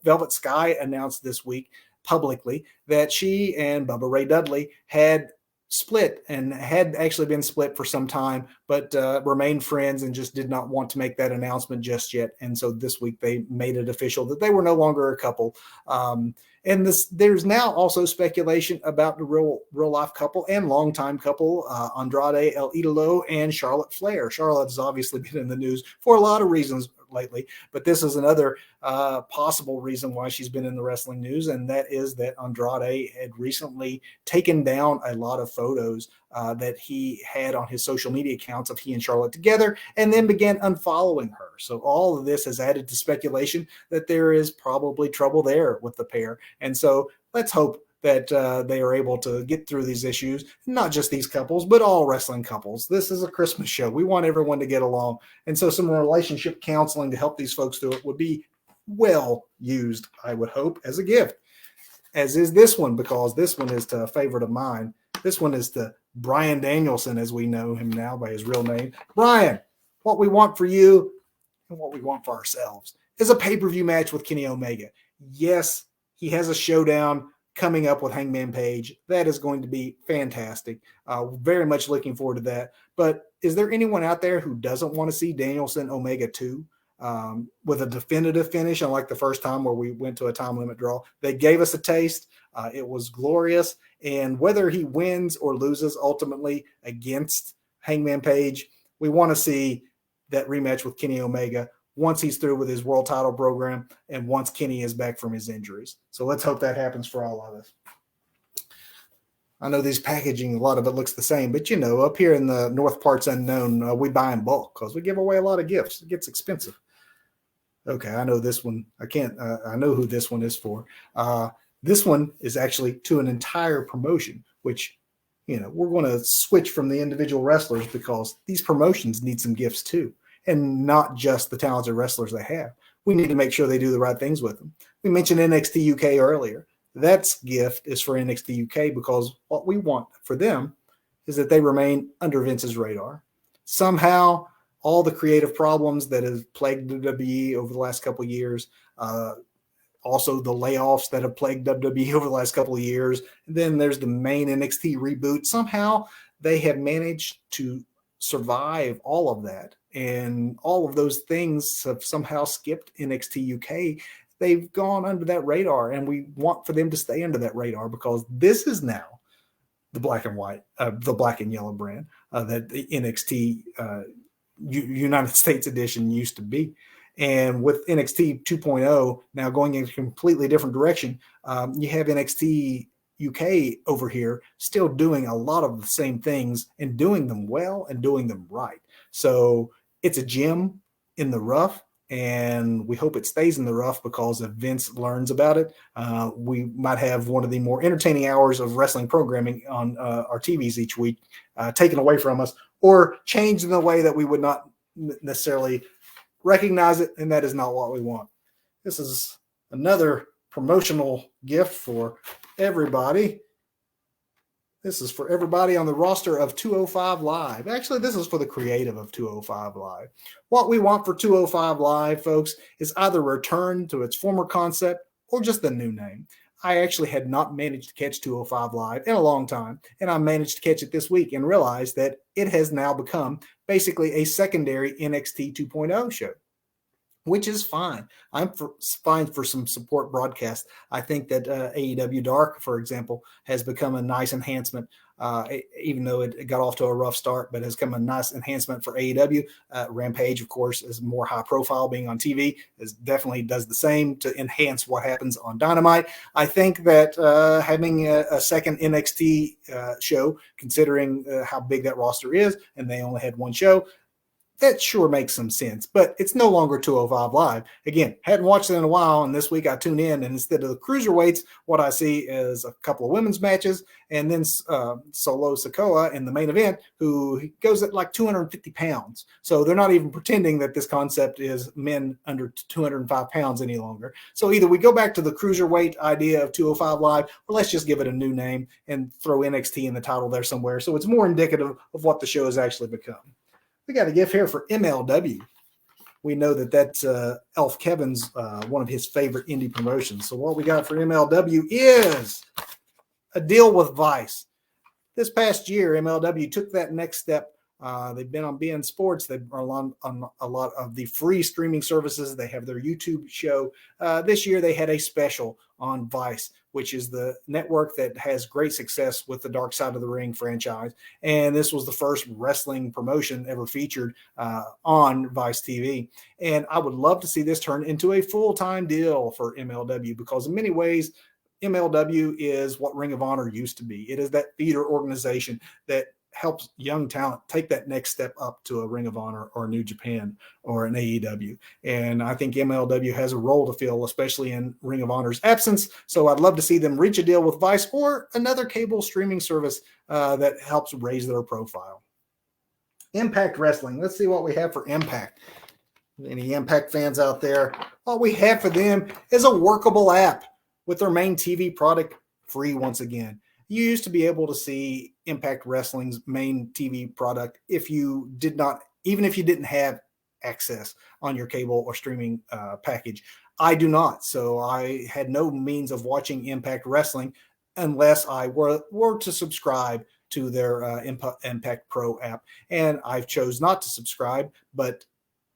Velvet Sky announced this week publicly that she and Bubba Ray Dudley had split and had actually been split for some time, but remained friends and just did not want to make that announcement just yet. And so this week they made it official that they were no longer a couple. And there's now also speculation about the real life couple and longtime couple, Andrade El Idolo and Charlotte Flair. Charlotte has obviously been in the news for a lot of reasons lately, but this is another possible reason why she's been in the wrestling news, and that is that Andrade had recently taken down a lot of photos that he had on his social media accounts of he and Charlotte together, and then began unfollowing her. So all of this has added to speculation that there is probably trouble there with the pair. And so let's hope that they are able to get through these issues. Not just these couples, but all wrestling couples. This is a Christmas show. We want everyone to get along. And so some relationship counseling to help these folks through it would be well used, I would hope, as a gift. As is this one, because this one is to a favorite of mine. This one is to Bryan Danielson, as we know him now by his real name. Bryan, what we want for you and what we want for ourselves is a pay-per-view match with Kenny Omega. Yes, he has a showdown coming up with Hangman Page. That is going to be fantastic. Very much looking forward to that. But is there anyone out there who doesn't want to see Danielson Omega 2 with a definitive finish, unlike the first time where we went to a time limit draw? They gave us a taste. It was glorious. And whether he wins or loses ultimately against Hangman Page, we want to see that rematch with Kenny Omega once he's through with his world title program and once Kenny is back from his injuries. So let's hope that happens for all of us. I know these packaging, a lot of it looks the same, but up here in the North Parts Unknown, we buy in bulk because we give away a lot of gifts. It gets expensive. Okay, I know this one. I know who this one is for. This one is actually to an entire promotion, which, we're going to switch from the individual wrestlers because these promotions need some gifts too. And not just the talented wrestlers they have. We need to make sure they do the right things with them. We mentioned NXT UK earlier. That gift is for NXT UK because what we want for them is that they remain under Vince's radar. Somehow, all the creative problems that have plagued WWE over the last couple of years, also the layoffs that have plagued WWE over the last couple of years, and then there's the main NXT reboot. Somehow, they have managed to survive all of that. And all of those things have somehow skipped NXT UK. They've gone under that radar, and we want for them to stay under that radar because this is now the black and white, the black and yellow brand that the NXT United States edition used to be. And with NXT 2.0 now going in a completely different direction, you have NXT UK over here still doing a lot of the same things and doing them well and doing them right. So it's a gem in the rough, and we hope it stays in the rough because if Vince learns about it, we might have one of the more entertaining hours of wrestling programming on our TVs each week taken away from us or changed in a way that we would not necessarily recognize it, and that is not what we want. This is another promotional gift for everybody. This is for everybody on the roster of 205 Live. Actually, this is for the creative of 205 Live. What we want for 205 Live, folks, is either return to its former concept or just a new name. I actually had not managed to catch 205 Live in a long time, and I managed to catch it this week and realized that it has now become basically a secondary NXT 2.0 show, which is fine. I'm fine for some support broadcast. I think that AEW Dark, for example, has become a nice enhancement, even though it got off to a rough start, but has come a nice enhancement for AEW. Rampage, of course, is more high profile being on TV, definitely does the same to enhance what happens on Dynamite. I think that having a second NXT show, considering how big that roster is, and they only had one show, that sure makes some sense, but it's no longer 205 Live. Again, hadn't watched it in a while, and this week I tune in, and instead of the cruiserweights, what I see is a couple of women's matches, and then Solo Sikoa in the main event, who goes at like 250 pounds. So they're not even pretending that this concept is men under 205 pounds any longer. So either we go back to the cruiserweight idea of 205 Live, or let's just give it a new name and throw NXT in the title there somewhere. So it's more indicative of what the show has actually become. We got a gift here for MLW. We know that that's Elf Kevin's one of his favorite indie promotions. So what we got for MLW is a deal with Vice. This past year, MLW took that next step. They've been on BN Sports. They're on a lot of the free streaming services. They have their YouTube show. This year, they had a special on Vice, which is the network that has great success with the Dark Side of the Ring franchise. And this was the first wrestling promotion ever featured on Vice TV. And I would love to see this turn into a full-time deal for MLW because in many ways, MLW is what Ring of Honor used to be. It is that theater organization that helps young talent take that next step up to a Ring of Honor or New Japan or an AEW. And I think MLW has a role to fill, especially in Ring of Honor's absence. So I'd love to see them reach a deal with Vice or another cable streaming service that helps raise their profile. Impact Wrestling. Let's see what we have for Impact. Any Impact fans out there? What we have for them is a workable app with their main TV product free once again. You used to be able to see Impact Wrestling's main TV product if you did not, even if you didn't have access on your cable or streaming package. I do not, so I had no means of watching Impact Wrestling unless I were to subscribe to their Impact Pro app, and I've chose not to subscribe, but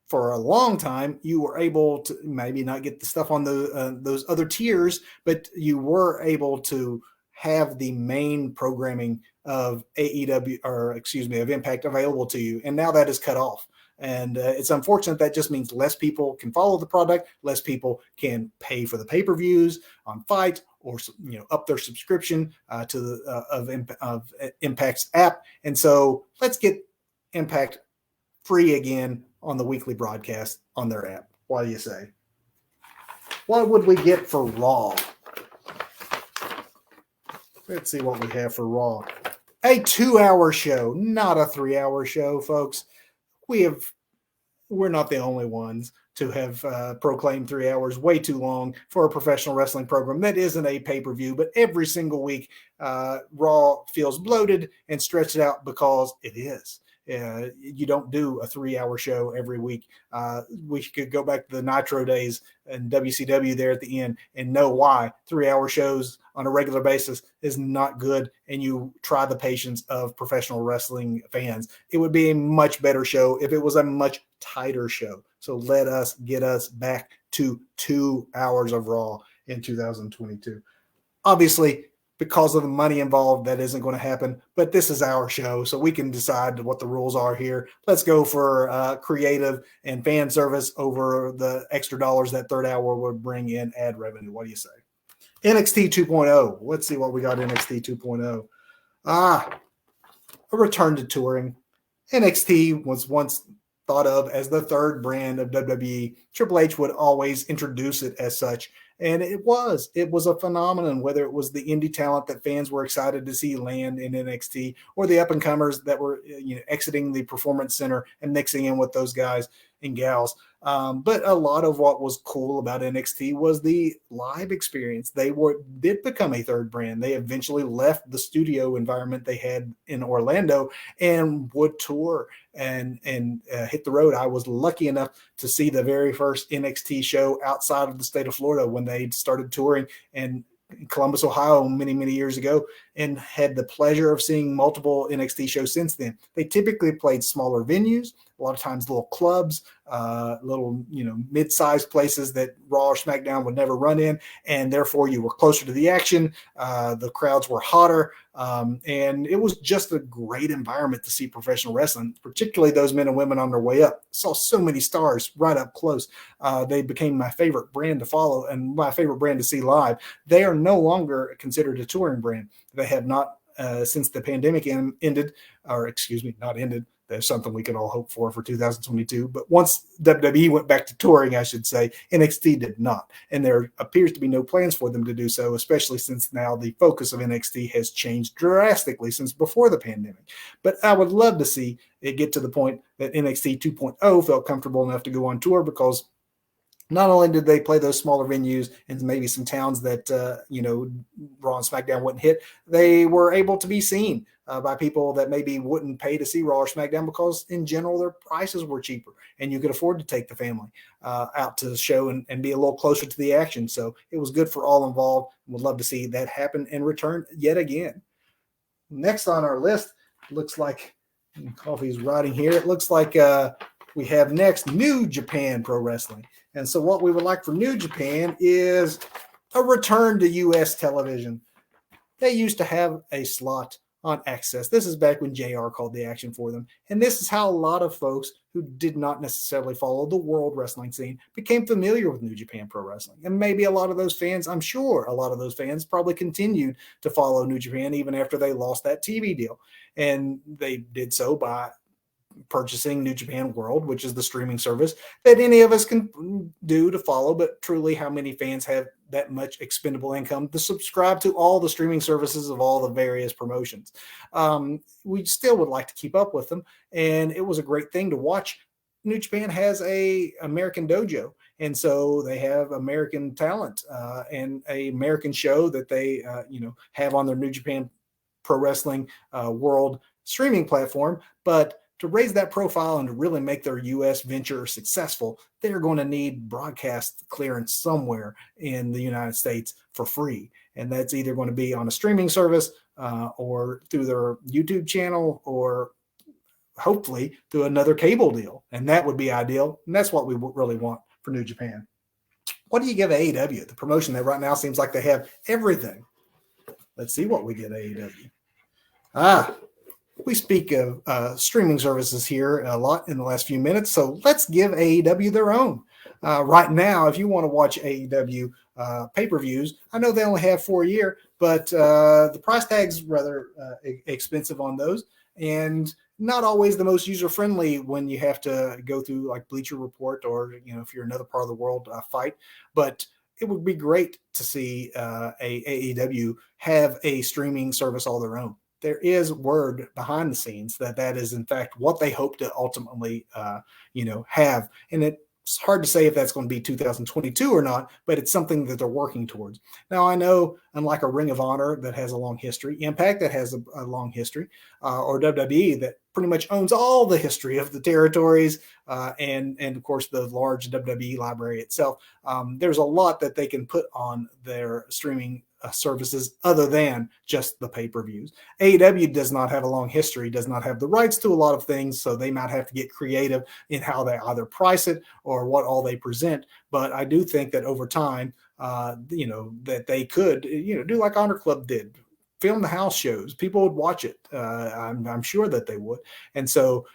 for a long time, you were able to maybe not get the stuff on those other tiers, but you were able to have the main programming of AEW, or excuse me, of Impact available to you. And now that is cut off. And it's unfortunate. That just means less people can follow the product, less people can pay for the pay-per-views on Fight, or up their subscription to the of Impact's app. And so let's get Impact free again on the weekly broadcast on their app. What do you say? What would we get for Raw? Let's see what we have for Raw. A 2-hour show, not a 3-hour show, folks. We're not the only ones to have proclaimed 3 hours way too long for a professional wrestling program that isn't a pay-per-view, but every single week Raw feels bloated and stretched out because it is. You don't do a 3-hour show every week. We could go back to the Nitro days and WCW there at the end and know why 3-hour shows on a regular basis is not good, and you try the patience of professional wrestling fans. It would be a much better show if it was a much tighter show. So let us get us back to 2 hours of Raw in 2022. Obviously, because of the money involved, that isn't going to happen, but this is our show, so we can decide what the rules are here. Let's go for creative and fan service over the extra dollars that third hour would bring in ad revenue. What do you say? NXT 2.0. Let's see what we got in NXT 2.0. A return to touring. NXT was once thought of as the third brand of WWE. Triple H would always introduce it as such. And it was a phenomenon, whether it was the indie talent that fans were excited to see land in NXT, or the up-and-comers that were exiting the Performance Center and mixing in with those guys and gals. But a lot of what was cool about NXT was the live experience. They did become a third brand. They eventually left the studio environment they had in Orlando and would tour and hit the road. I was lucky enough to see the very first NXT show outside of the state of Florida when they started touring in Columbus, Ohio, many, many years ago, and had the pleasure of seeing multiple NXT shows since then. They typically played smaller venues, a lot of times little clubs, little, mid-sized places that Raw or SmackDown would never run in, and therefore you were closer to the action. The crowds were hotter, and it was just a great environment to see professional wrestling, particularly those men and women on their way up. Saw so many stars right up close. They became my favorite brand to follow and my favorite brand to see live. They are no longer considered a touring brand. They have not, since the pandemic ended, or excuse me, not ended. There's something we can all hope for 2022. But once WWE went back to touring, I should say, NXT did not. And there appears to be no plans for them to do so, especially since now the focus of NXT has changed drastically since before the pandemic. But I would love to see it get to the point that NXT 2.0 felt comfortable enough to go on tour, because not only did they play those smaller venues and maybe some towns that, Raw and SmackDown wouldn't hit, they were able to be seen by people that maybe wouldn't pay to see Raw or SmackDown, because in general their prices were cheaper and you could afford to take the family out to the show and be a little closer to the action. So it was good for all involved. Would love to see that happen and return yet again. Next on our list, looks like coffee's rotting here. It looks like we have next New Japan Pro Wrestling. And so what we would like for New Japan is a return to U.S. television. They used to have a slot on Access. This is back when JR called the action for them. And this is how a lot of folks who did not necessarily follow the world wrestling scene became familiar with New Japan Pro Wrestling. And maybe a lot of those fans, I'm sure a lot of those fans probably continued to follow New Japan even after they lost that TV deal. And they did so by purchasing New Japan World, which is the streaming service that any of us can do to follow. But truly, how many fans have that much expendable income to subscribe to all the streaming services of all the various promotions? We still would like to keep up with them, and it was a great thing to watch. New Japan has a American dojo, and so they have American talent and a American show that they have on their New Japan Pro Wrestling World streaming platform. But to raise that profile and to really make their U.S. venture successful, they're going to need broadcast clearance somewhere in the United States for free. And that's either going to be on a streaming service or through their YouTube channel, or hopefully through another cable deal. And that would be ideal. And that's what we really want for New Japan. What do you give AEW, the promotion that right now seems like they have everything? Let's see what we get AEW. We speak of streaming services here a lot in the last few minutes, so let's give AEW their own. Right now, if you want to watch AEW pay-per-views, I know they only have 4 a year, but the price tag's rather expensive on those, and not always the most user-friendly when you have to go through like Bleacher Report or, if you're another part of the world, fight. But it would be great to see AEW have a streaming service all their own. There is word behind the scenes that is in fact what they hope to ultimately, have. And it's hard to say if that's going to be 2022 or not, but it's something that they're working towards. Now, I know, unlike a Ring of Honor that has a long history, Impact that has a long history, or WWE that pretty much owns all the history of the territories and of course the large WWE library itself, there's a lot that they can put on their streaming services other than just the pay-per-views. AEW does not have a long history, does not have the rights to a lot of things, so they might have to get creative in how they either price it or what all they present. But I do think that over time, that they could, do like Honor Club did, film the house shows. People would watch it. I'm sure that they would. And so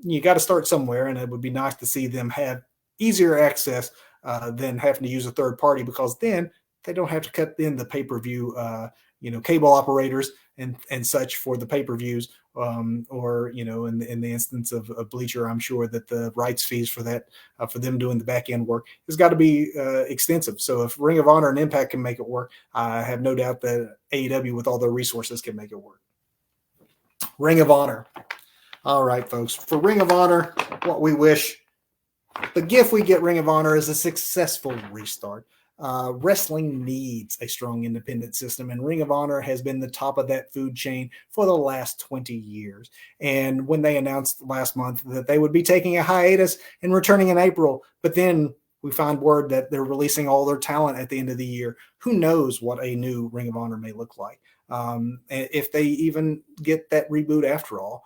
you got to start somewhere, and it would be nice to see them have easier access than having to use a third party, because then they don't have to cut in the pay-per-view, cable operators and such for the pay-per-views, or in the instance of Bleacher, I'm sure that the rights fees for that, for them doing the back end work, has got to be extensive. So if Ring of Honor and Impact can make it work, I have no doubt that AEW with all their resources can make it work. Ring of Honor. All right, folks. For Ring of Honor, what we wish, the gift we get Ring of Honor is a successful restart. Wrestling needs a strong independent system, and Ring of Honor has been the top of that food chain for the last 20 years. And when they announced last month that they would be taking a hiatus and returning in April, but then we find word that they're releasing all their talent at the end of the year, who knows what a new Ring of Honor may look like. If they even get that reboot after all,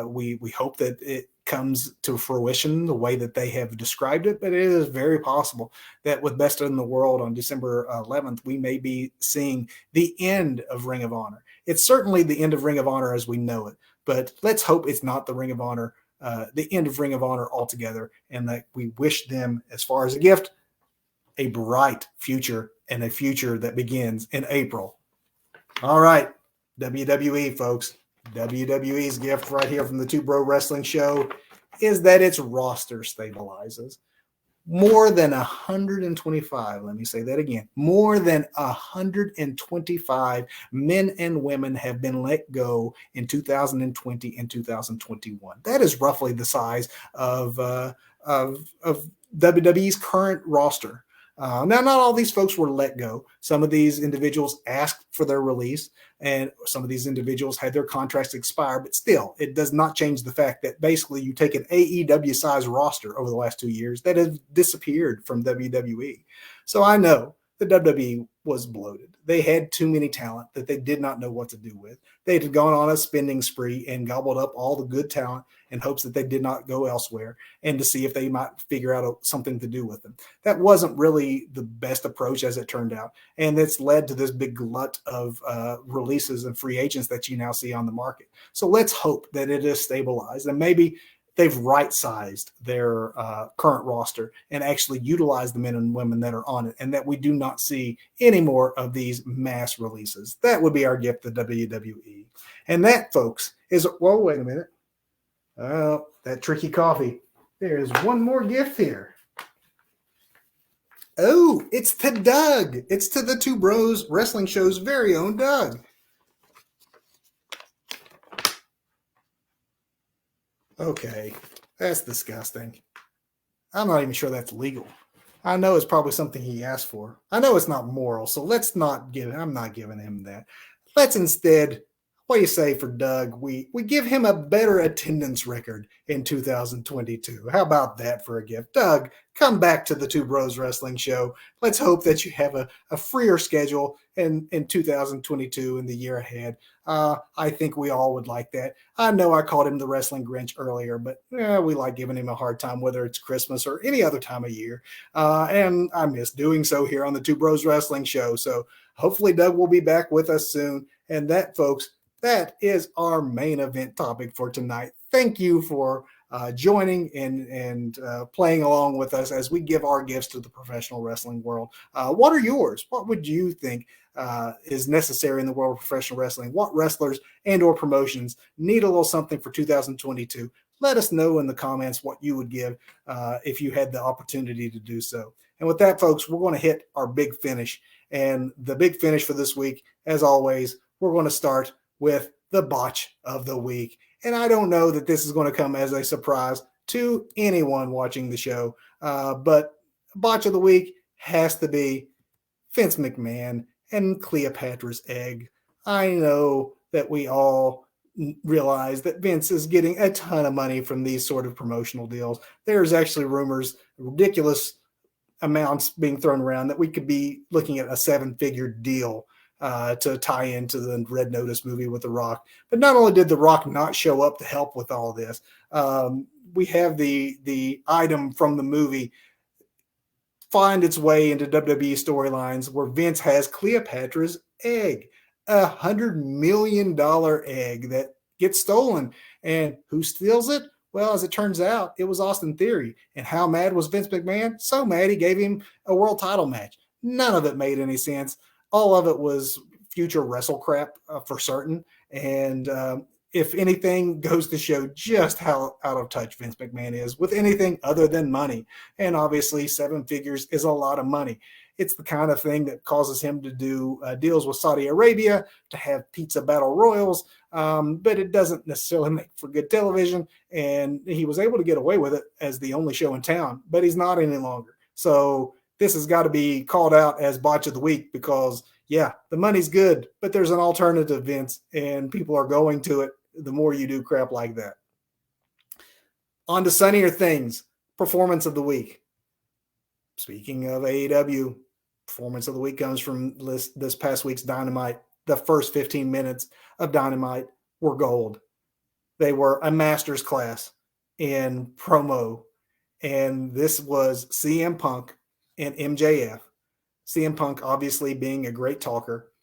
we hope that it comes to fruition the way that they have described it, but it is very possible that with Best in the World on December 11th, we may be seeing the end of Ring of Honor. It's certainly the end of Ring of Honor as we know it, but let's hope it's not the Ring of Honor, the end of Ring of Honor altogether, and that we wish them, as far as a gift, a bright future, and a future that begins in April. All right, WWE, folks. WWE's gift right here from the Two Bro Wrestling Show is that its roster stabilizes. More than 125, let me say that again, more than 125 men and women have been let go in 2020 and 2021. That is roughly the size of WWE's current roster. Now, not all these folks were let go. Some of these individuals asked for their release, and some of these individuals had their contracts expire, but still, it does not change the fact that basically you take an AEW-sized roster over the last 2 years that has disappeared from WWE. So I know the WWE was bloated. They had too many talent that they did not know what to do with. They had gone on a spending spree and gobbled up all the good talent in hopes that they did not go elsewhere and to see if they might figure out something to do with them. That wasn't really the best approach, as it turned out. And it's led to this big glut of releases and free agents that you now see on the market. So let's hope that it is stabilized and maybe they've right-sized their current roster and actually utilized the men and women that are on it, and that we do not see any more of these mass releases. That would be our gift to WWE. And that, folks, is, whoa, wait a minute. Oh, that tricky coffee. There's one more gift here. Oh, it's to Doug. It's to the Two Bros Wrestling Show's very own Doug. Okay, that's disgusting. I'm not even sure that's legal. I know it's probably something he asked for. I know it's not moral, so let's not give I'm not giving him that. Let's instead, what do you say for Doug? We give him a better attendance record in 2022. How about that for a gift? Doug, come back to the Two Bros Wrestling Show. Let's hope that you have a freer schedule in 2022 and the year ahead. I think we all would like that. I know I called him the Wrestling Grinch earlier, but we like giving him a hard time, whether it's Christmas or any other time of year. And I miss doing so here on the Two Bros Wrestling Show. So hopefully Doug will be back with us soon. And that, folks, that is our main event topic for tonight. Thank you for joining and playing along with us as we give our gifts to the professional wrestling world. What are yours? What would you think is necessary in the world of professional wrestling? What wrestlers and or promotions need a little something for 2022? Let us know in the comments what you would give if you had the opportunity to do so. And with that, folks, we're going to hit our big finish. And the big finish for this week, as always, we're going to start with the Botch of the week. And I don't know that this is going to come as a surprise to anyone watching the show, but Botch of the week has to be Vince McMahon and Cleopatra's egg. I know that we all realize that Vince is getting a ton of money from these sort of promotional deals. There's actually rumors, ridiculous amounts being thrown around, that we could be looking at a 7-figure deal to tie into the Red Notice movie with The Rock. But not only did The Rock not show up to help with all this, we have the item from the movie find its way into WWE storylines where Vince has Cleopatra's egg, $100 million egg that gets stolen. And who steals it? Well, as it turns out, it was Austin Theory. And how mad was Vince McMahon? So mad he gave him a world title match. None of it made any sense. All of it was future wrestle crap for certain. And if anything, goes to show just how out of touch Vince McMahon is with anything other than money. And obviously 7 figures is a lot of money. It's the kind of thing that causes him to do deals with Saudi Arabia, to have pizza battle royals, but it doesn't necessarily make for good television. And he was able to get away with it as the only show in town, but he's not any longer. So this has got to be called out as Botch of the Week because, yeah, the money's good, but there's an alternative, Vince, and people are going to it the more you do crap like that. On to sunnier things. Performance of the week. Speaking of AEW, performance of the week comes from this past week's Dynamite. The first 15 minutes of Dynamite were gold. They were a master's class in promo. And this was CM Punk and MJF. CM Punk obviously being a great talker.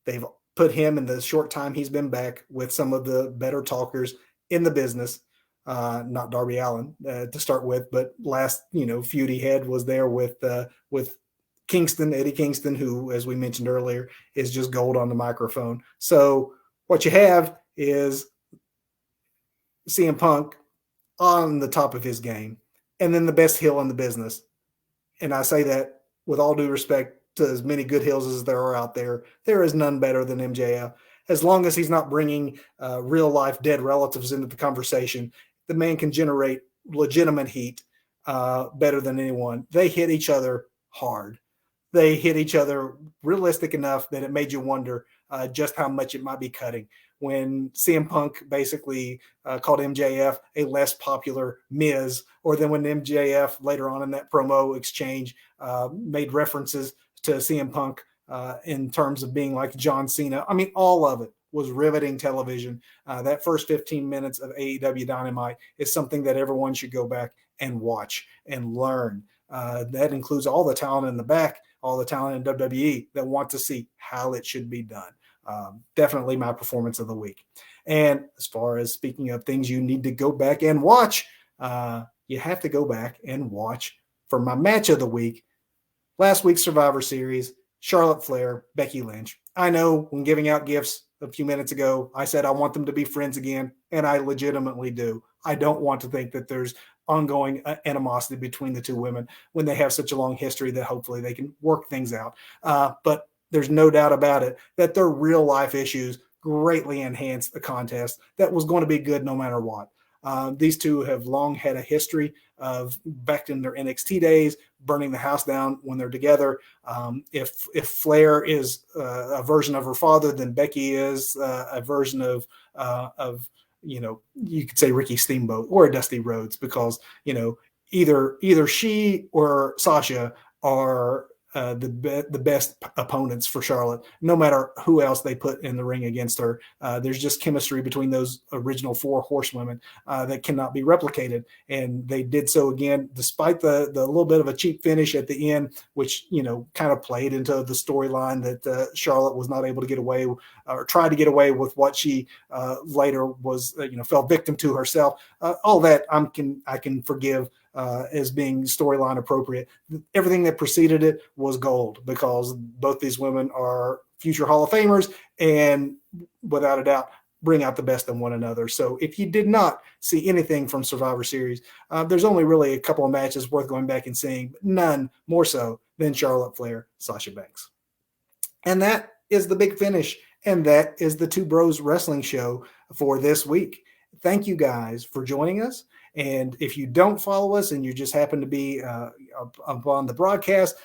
They've put him in the short time he's been back with some of the better talkers in the business. Not Darby Allin to start with, but last feud he had was there with Kingston, Eddie Kingston, who, as we mentioned earlier, is just gold on the microphone. So what you have is CM Punk on the top of his game, and then the best heel in the business. And I say that with all due respect to as many good heels as there are out there. There is none better than MJF. As long as he's not bringing real life dead relatives into the conversation, the man can generate legitimate heat better than anyone. They hit each other hard. They hit each other realistic enough that it made you wonder just how much it might be cutting. When CM Punk basically called MJF a less popular Miz, or then when MJF later on in that promo exchange made references to CM Punk in terms of being like John Cena. I mean, all of it was riveting television. That first 15 minutes of AEW Dynamite is something that everyone should go back and watch and learn. That includes all the talent in the back, all the talent in WWE that want to see how it should be done. Definitely my performance of the week. And as far as speaking of things you need to go back and watch, you have to go back and watch for my match of the week. Last week's Survivor Series, Charlotte Flair, Becky Lynch. I know when giving out gifts a few minutes ago, I said I want them to be friends again, and I legitimately do. I don't want to think that there's ongoing animosity between the two women when they have such a long history that hopefully they can work things out. But there's no doubt about it that their real life issues greatly enhanced the contest that was going to be good no matter what. These two have long had a history of, back in their NXT days, burning the house down when they're together. If Flair is a version of her father, then Becky is a version of you could say Ricky Steamboat or Dusty Rhodes, because either she or Sasha are the best opponents for Charlotte, no matter who else they put in the ring against her. There's just chemistry between those original four horsewomen that cannot be replicated. And they did so again, despite the little bit of a cheap finish at the end, which, kind of played into the storyline that Charlotte was not able to get away or tried to get away with what she later was, fell victim to herself. All that I can forgive as being storyline appropriate. Everything that preceded it was gold, because both these women are future Hall of Famers and without a doubt bring out the best in one another. So if you did not see anything from Survivor Series, there's only really a couple of matches worth going back and seeing, but none more so than Charlotte Flair, Sasha Banks. And that is the big finish. And that is the Two Bros Wrestling Show for this week. Thank you guys for joining us. And if you don't follow us and you just happen to be up on the broadcast,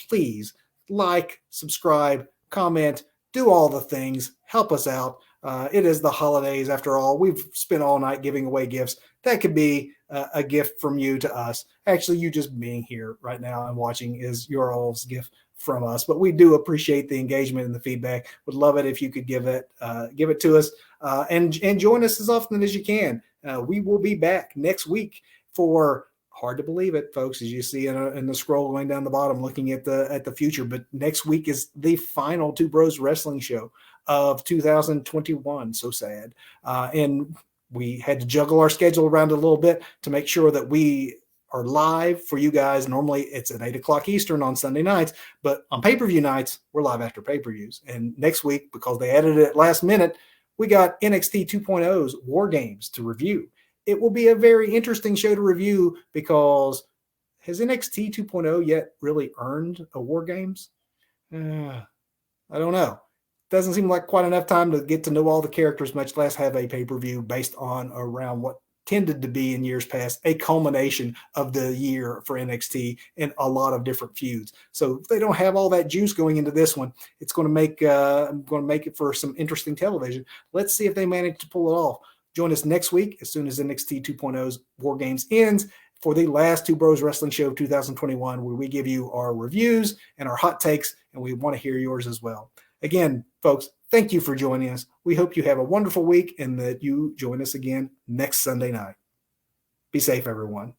please like, subscribe, comment, do all the things. Help us out. It is the holidays after all. We've spent all night giving away gifts. That could be a gift from you to us. Actually, you just being here right now and watching is your all's gift from us. But we do appreciate the engagement and the feedback. Would love it if you could give it to us and join us as often as you can. We will be back next week for, hard to believe it, folks, as you see in the scroll going down the bottom, looking at the future. But next week is the final Two Bros Wrestling Show of 2021. So sad. And we had to juggle our schedule around a little bit to make sure that we are live for you guys. Normally it's at 8 o'clock Eastern on Sunday nights, but on pay-per-view nights, we're live after pay-per-views. And next week, because they added it last minute, we got NXT 2.0's War Games to review. It will be a very interesting show to review, because has NXT 2.0 yet really earned a War Games? I don't know. Doesn't seem like quite enough time to get to know all the characters, much less have a pay-per-view based on around what tended to be in years past a culmination of the year for NXT and a lot of different feuds. So if they don't have all that juice going into this one, it's going to make it for some interesting television. Let's see if they manage to pull it off. Join us next week as soon as NXT 2.0's War Games ends for the last Two Bros Wrestling Show of 2021, where we give you our reviews and our hot takes, and we want to hear yours as well. Again, folks, thank you for joining us. We hope you have a wonderful week and that you join us again next Sunday night. Be safe, everyone.